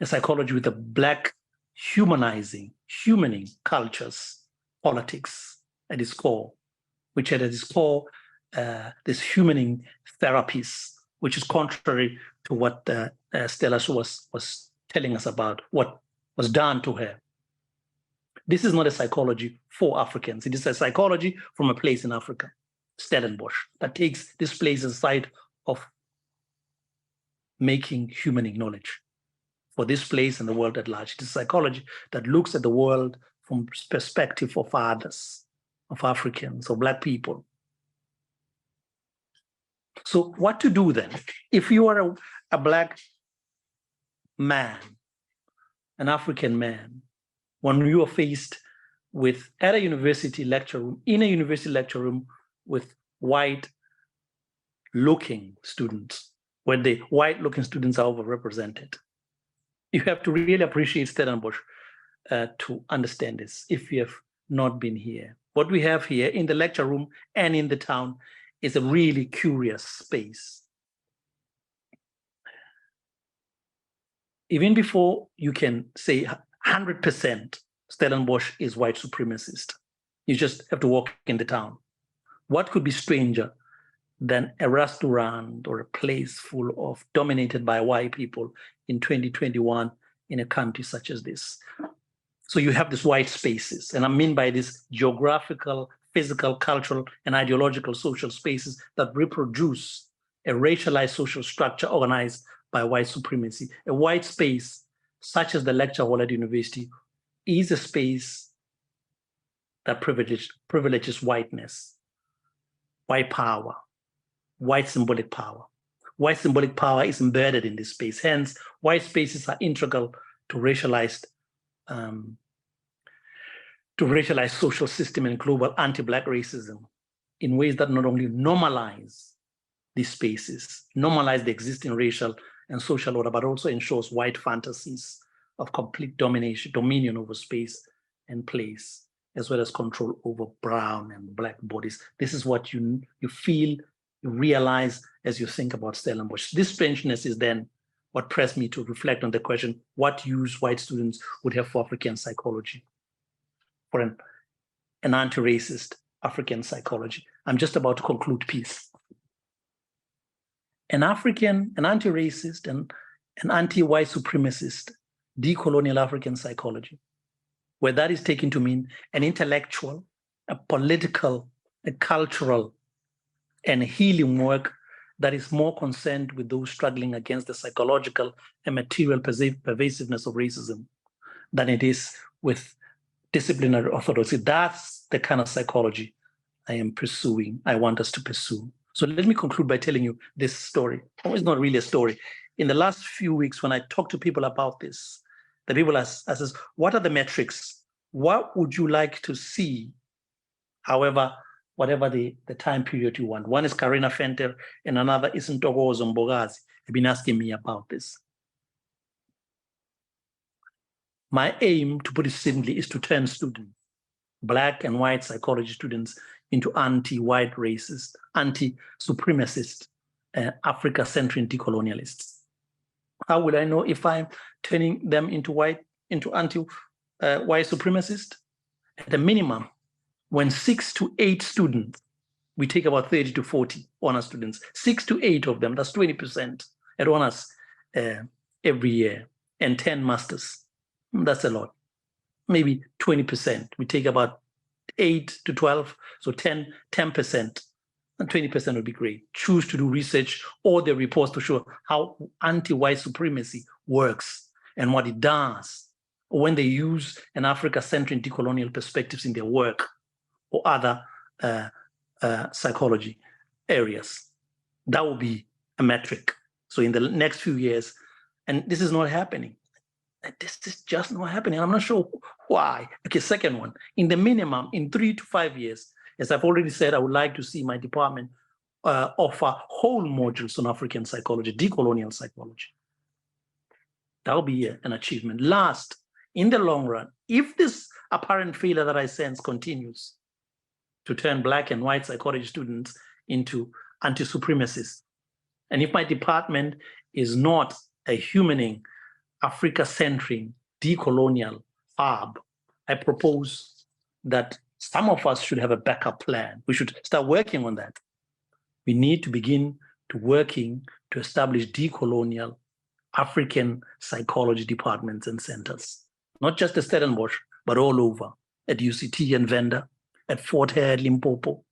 a psychology with a Black humaning cultures, politics at its core, which had at its core this humaning therapies, which is contrary to what Stella was telling us about what was done to her. This is not a psychology for Africans. It is a psychology from a place in Africa, Stellenbosch, that takes this place aside of making humaning knowledge for this place and the world at large. It is psychology that looks at the world from perspective of others, of Africans, of Black people. So what to do then? If you are a Black man, an African man, when you are faced with, at a university lecture room, in a university lecture room with white-looking students, where the white-looking students are overrepresented, You have to really appreciate Stellenbosch to understand this if you have not been here. What we have here in the lecture room and in the town is a really curious space. Even before you can say 100% Stellenbosch is white supremacist, you just have to walk in the town. What could be stranger than a restaurant or a place full of dominated by white people in 2021 in a country such as this? So you have these white spaces, and I mean by this geographical, physical, cultural, and ideological social spaces that reproduce a racialized social structure organized by white supremacy. A white space, such as the lecture hall at university, is a space that privileges whiteness, white power, white symbolic power. White symbolic power is embedded in this space. Hence, white spaces are integral to racialized social system and global anti-Black racism in ways that not only normalize these spaces, normalize the existing racial and social order, but also ensures white fantasies of complete dominion over space and place, as well as control over brown and Black bodies. This is what you feel, you realize as you think about Stellenbosch. This strangeness is then what pressed me to reflect on the question, what use white students would have for African psychology, for an anti-racist African psychology. I'm just about to conclude peace. An anti-racist and an anti-white supremacist decolonial African psychology, where that is taken to mean an intellectual, a political, a cultural, and healing work that is more concerned with those struggling against the psychological and material pervasiveness of racism than it is with disciplinary orthodoxy. That's the kind of psychology I am pursuing, I want us to pursue. So let me conclude by telling you this story. Oh, it's not really a story. In the last few weeks, when I talk to people about this, the people ask us, what are the metrics? What would you like to see? However, whatever the time period you want. One is Karina Fenter and another is Ntokozo Mbogazi. Have been asking me about this. My aim, to put it simply, is to turn students, Black and white psychology students, into anti-white racist, anti-supremacist, Africa-centric decolonialists. How will I know if I'm turning them into anti-white supremacist? At a minimum, when 6 to 8 students, we take about 30 to 40 honors students, 6 to 8 of them, that's 20% at honors every year, and 10 masters. That's a lot. Maybe 20%. We take about 8 to 12, so 10%, and 20% would be great. Choose to do research or the reports to show how anti-white supremacy works and what it does when they use an Africa-centric decolonial perspectives in their work or other psychology areas. That will be a metric. So in the next few years, and this is not happening. This is just not happening. I'm not sure why. Okay, second one, in the minimum, in 3 to 5 years, as I've already said, I would like to see my department offer whole modules on African psychology, decolonial psychology. That will be an achievement. Last, in the long run, if this apparent failure that I sense continues to turn Black and white psychology students into anti-supremacists, and if my department is not a humaning, Africa-centric, decolonial hub, I propose that some of us should have a backup plan. We should start working on that. We need to begin to working to establish decolonial African psychology departments and centers, not just at Stellenbosch, but all over, at UCT and Venda, at Fort Hare, Limpopo,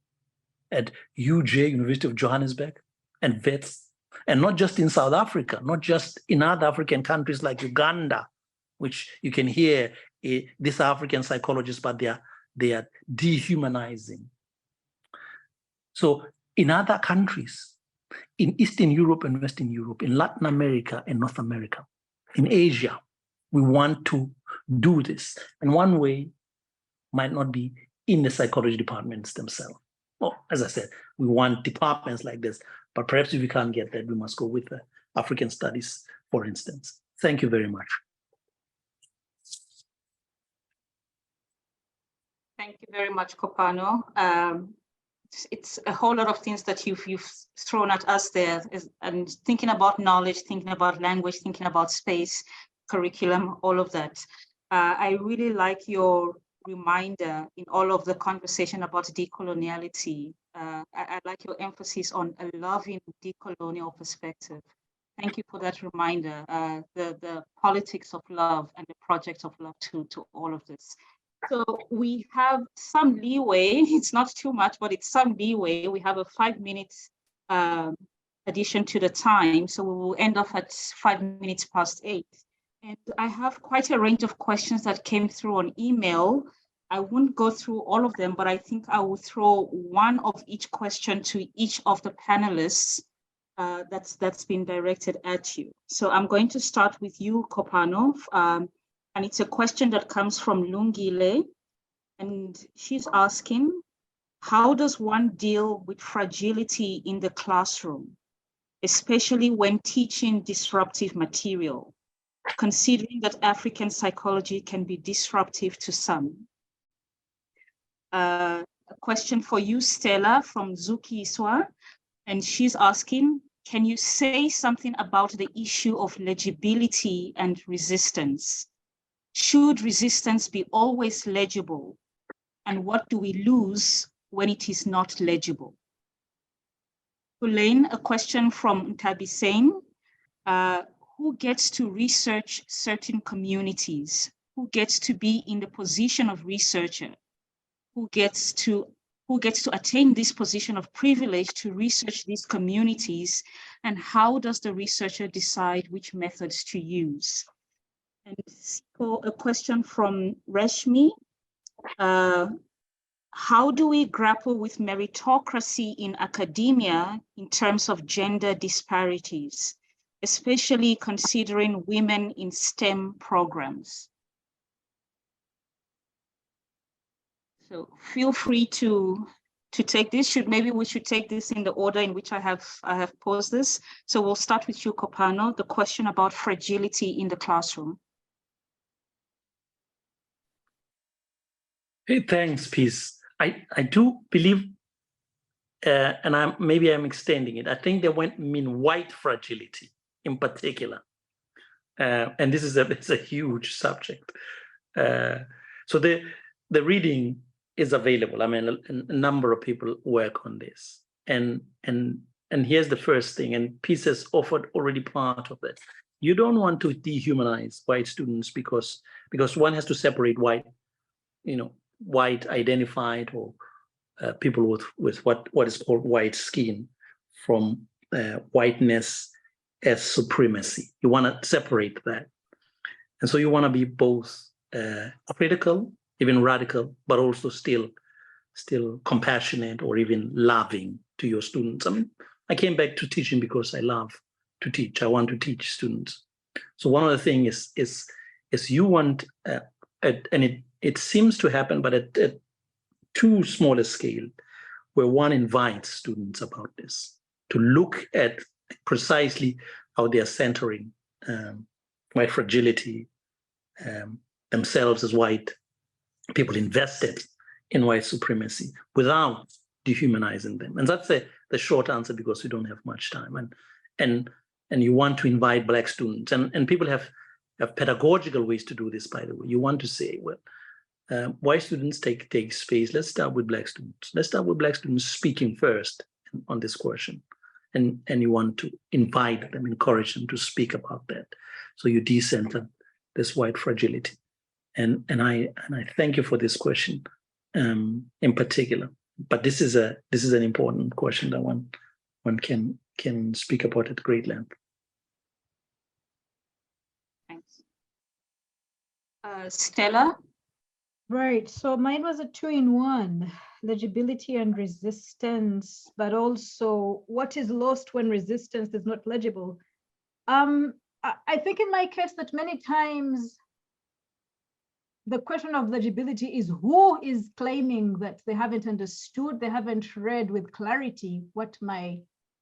at UJ, University of Johannesburg, and VETS, and not just in South Africa, not just in other African countries like Uganda, which you can hear these African psychologists, but they are dehumanizing. So in other countries, in Eastern Europe and Western Europe, in Latin America and North America, in Asia, we want to do this. And one way might not be in the psychology departments themselves. Well, as I said, we want departments like this, but perhaps if we can't get that, we must go with the African studies, for instance. Thank you very much. Thank you very much, Kopano. It's a whole lot of things that you've thrown at us there, and thinking about knowledge, thinking about language, thinking about space, curriculum, all of that. I really like your reminder in all of the conversation about decoloniality. I like your emphasis on a loving decolonial perspective. Thank you for that reminder, the politics of love and the project of love to all of this. So we have some leeway. It's not too much, but it's some leeway. We have a 5 minutes addition to the time. So we will end off at 5 minutes past 8. And I have quite a range of questions that came through on email. I won't go through all of them, but I think I will throw one of each question to each of the panelists that's been directed at you. So I'm going to start with you, Kopano. And it's a question that comes from Lungile, and she's asking, how does one deal with fragility in the classroom, especially when teaching disruptive material, considering that African psychology can be disruptive to some? A question for you, Stella, from Zuki Iswa, and she's asking, can you say something about the issue of legibility and resistance? Should resistance be always legible? And what do we lose when it is not legible? Elaine, a question from Ntabi Sane. Who gets to research certain communities? Who gets to be in the position of researcher? Who gets to attain this position of privilege to research these communities? And how does the researcher decide which methods to use? And so a question from Reshmi. How do we grapple with meritocracy in academia in terms of gender disparities, especially considering women in STEM programs? So feel free to take this. Maybe we should take this in the order in which I have posed this. So we'll start with you, Kopano, the question about fragility in the classroom. Hey, thanks, Peace. I do believe, and maybe I'm extending it. I think they mean white fragility in particular, and this is it's a huge subject. So the reading is available. I mean, a number of people work on this, and here's the first thing. And Peace has offered already part of it. You don't want to dehumanize white students because one has to separate white, white identified or people with what is called white skin from whiteness as supremacy. You want to separate that. And so you want to be both critical, even radical, but also still compassionate or even loving to your students. I mean, I came back to teaching because I love to teach. I want to teach students. So one of the things is you want, and it seems to happen, but at too small a scale, where one invites students about this to look at precisely how they are centering white fragility, themselves as white people invested in white supremacy without dehumanizing them. And that's the short answer, because we don't have much time. And you want to invite Black students, and people have pedagogical ways to do this, by the way. You want to say, well, white students take space. Let's start with Black students. Let's start with Black students speaking first on this question. And you want to invite them, encourage them to speak about that. So you decenter this white fragility. And I thank you for this question in particular. But this is an important question that one can speak about at great length. Thanks. Stella? Right, so mine was a 2-in-1, legibility and resistance, but also what is lost when resistance is not legible. I think in my case that many times the question of legibility is who is claiming that they haven't understood, they haven't read with clarity what my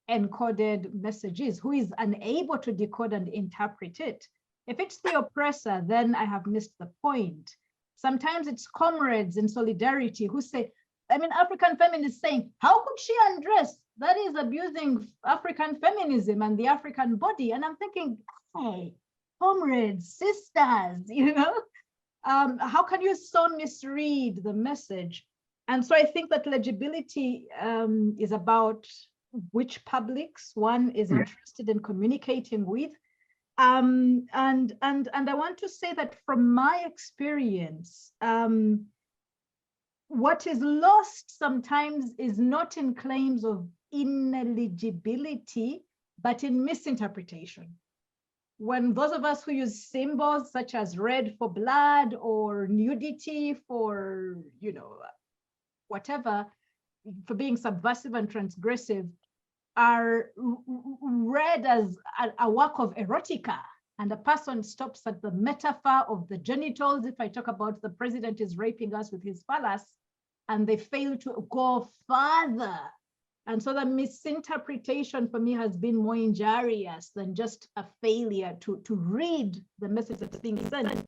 encoded message is, who is unable to decode and interpret it. If it's the oppressor, then I have missed the point. Sometimes it's comrades in solidarity who say, I mean, African feminists saying, how could she undress? That is abusing African feminism and the African body. And I'm thinking, hey, comrades, sisters, you know, how can you so misread the message? And so I think that legibility is about which publics one is interested in communicating with. And I want to say that from my experience, what is lost sometimes is not in claims of ineligibility, but in misinterpretation. When those of us who use symbols such as red for blood or nudity for, you know, whatever, for being subversive and transgressive, are read as a work of erotica, and a person stops at the metaphor of the genitals. If I talk about the president is raping us with his phallus, and they fail to go further. And so the misinterpretation for me has been more injurious than just a failure to read the message that's being sent,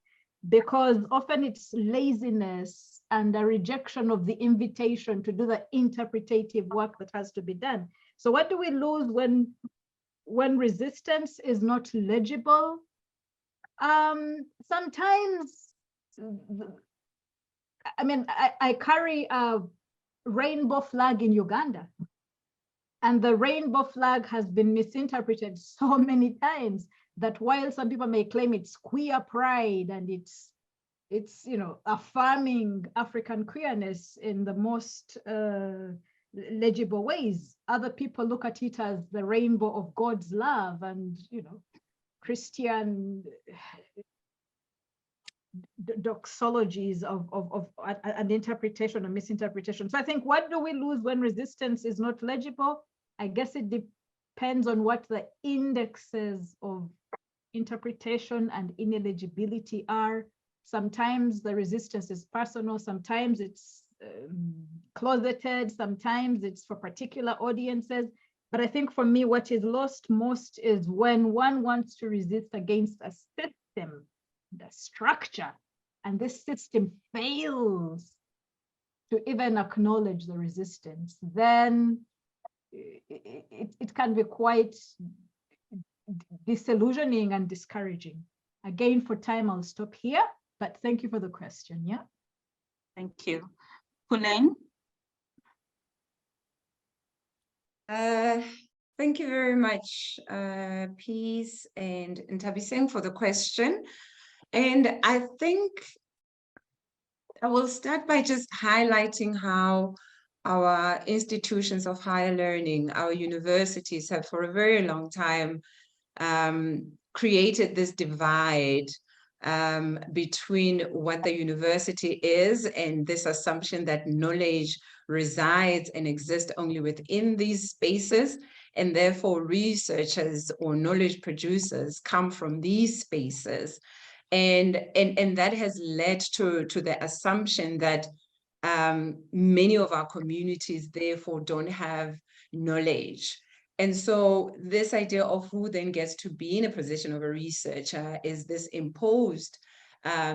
because often it's laziness and a rejection of the invitation to do the interpretative work that has to be done. So what do we lose when resistance is not legible? Sometimes, I mean, I carry a rainbow flag in Uganda, and the rainbow flag has been misinterpreted so many times that while some people may claim it's queer pride and it's you know, affirming African queerness in the most legible ways, other people look at it as the rainbow of God's love and, you know, Christian doxologies of an interpretation or misinterpretation. So I think, what do we lose when resistance is not legible? I guess it depends on what the indexes of interpretation and ineligibility are. Sometimes the resistance is personal, sometimes it's closeted, sometimes it's for particular audiences. But I think for me, what is lost most is when one wants to resist against a system, the structure, and this system fails to even acknowledge the resistance, then it can be quite disillusioning and discouraging. Again, for time, I'll stop here, but thank you for the question. Yeah. Thank you. Pulain? Thank you very much, Peace and Ntabiseng, for the question. And I think I will start by just highlighting how our institutions of higher learning, our universities, have for a very long time created this divide between what the university is and this assumption that knowledge resides and exists only within these spaces, and therefore researchers or knowledge producers come from these spaces. And that has led to the assumption that many of our communities therefore don't have knowledge. And so this idea of who then gets to be in a position of a researcher is this imposed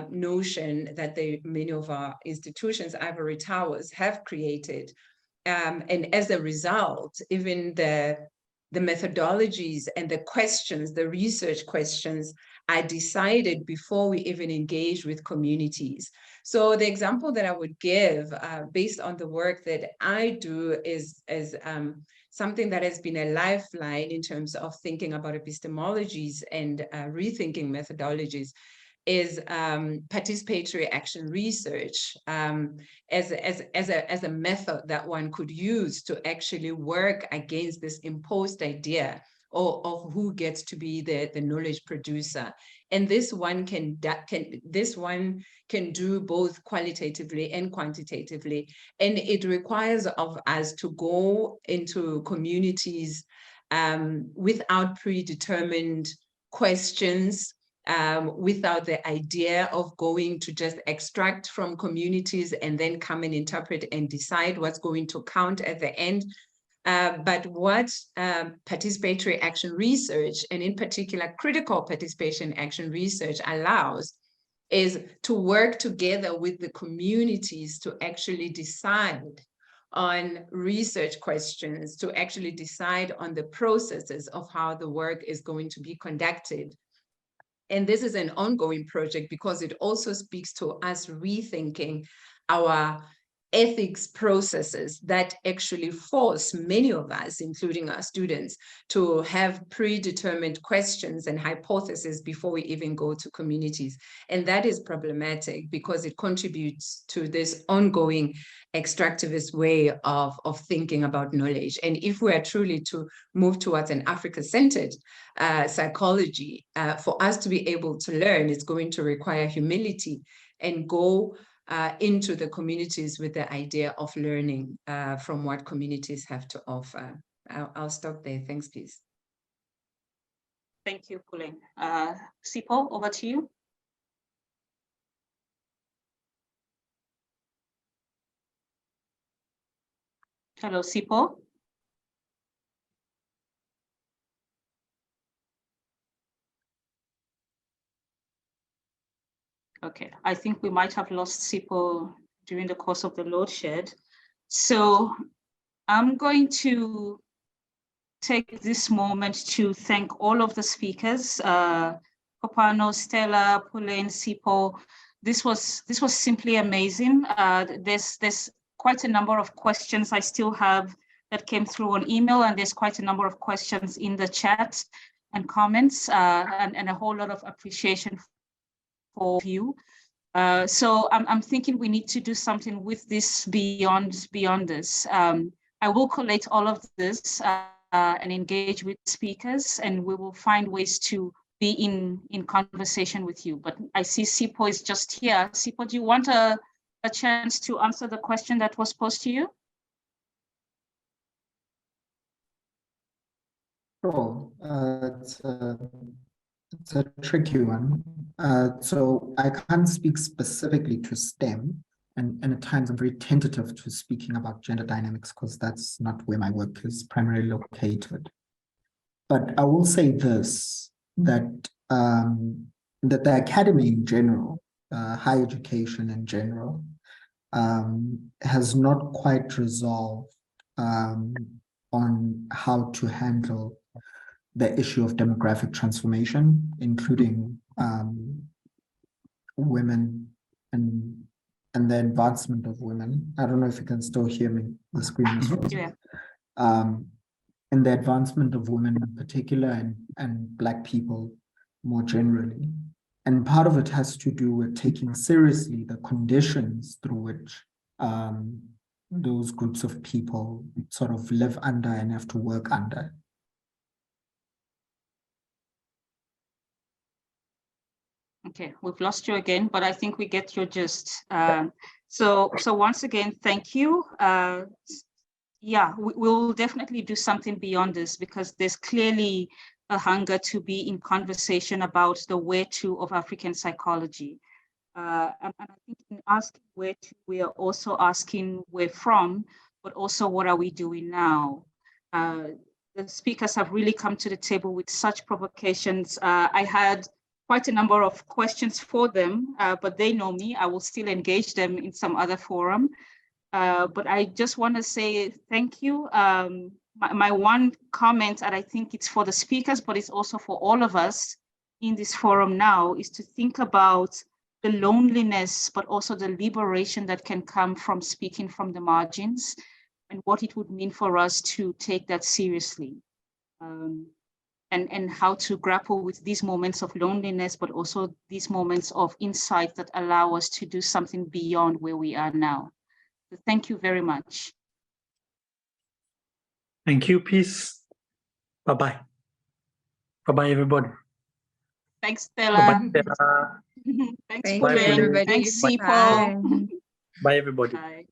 notion that many of our institutions, ivory towers, have created. And as a result, even the methodologies and the questions, the research questions, are decided before we even engage with communities. So the example that I would give based on the work that I do is something that has been a lifeline in terms of thinking about epistemologies and rethinking methodologies is participatory action research as a method that one could use to actually work against this imposed idea of who gets to be the knowledge producer. And this one can do both qualitatively and quantitatively. And it requires of us to go into communities without predetermined questions, without the idea of going to just extract from communities and then come and interpret and decide what's going to count at the end. But what participatory action research, and in particular critical participation action research, allows is to work together with the communities to actually decide on research questions, to actually decide on the processes of how the work is going to be conducted. And this is an ongoing project because it also speaks to us rethinking our ethics processes that actually force many of us, including our students, to have predetermined questions and hypotheses before we even go to communities. And that is problematic because it contributes to this ongoing extractivist way of thinking about knowledge. And if we are truly to move towards an Africa-centered psychology, for us to be able to learn, it's going to require humility and go into the communities with the idea of learning from what communities have to offer. I'll stop there. Thanks, please. Thank you, Pauline. Sipho, over to you. Hello, Sipho. Okay, I think we might have lost Sipho during the course of the load shed. So I'm going to take this moment to thank all of the speakers, Kopano, Stella, Pauline, Sipho. This was simply amazing. There's quite a number of questions I still have that came through on email, and there's quite a number of questions in the chat and comments, and a whole lot of appreciation for you. So I'm thinking we need to do something with this beyond this. I will collate all of this and engage with speakers, and we will find ways to be in conversation with you. But I see Sipho is just here. Sipho, do you want a chance to answer the question that was posed to you? Sure. It's a tricky one. So I can't speak specifically to STEM, and at times I'm very tentative to speaking about gender dynamics because that's not where my work is primarily located. But I will say this, that that the academy in general, higher education in general, has not quite resolved on how to handle the issue of demographic transformation, including women and the advancement of women. I don't know if you can still hear me. The screen is frozen. Yeah. And the advancement of women in particular and Black people more generally. And part of it has to do with taking seriously the conditions through which those groups of people sort of live under and have to work under. Okay, we've lost you again, but I think we get your gist. So once again, thank you. Yeah, we'll definitely do something beyond this because there's clearly a hunger to be in conversation about the where to of African psychology. And I think in asking where to, we are also asking where from, but also what are we doing now? The speakers have really come to the table with such provocations. I had quite a number of questions for them, but they know me. I will still engage them in some other forum. But I just want to say thank you. My one comment, and I think it's for the speakers, but it's also for all of us in this forum now, is to think about the loneliness, but also the liberation that can come from speaking from the margins and what it would mean for us to take that seriously. And how to grapple with these moments of loneliness, but also these moments of insight that allow us to do something beyond where we are now. So thank you very much. Thank you. Peace. Bye-bye. Bye-bye, everybody. Thanks, Stella. Bye-bye, Stella. Thanks, Thank Pauline. you, everybody. Thanks, Sipho. Bye. Bye, everybody. Bye.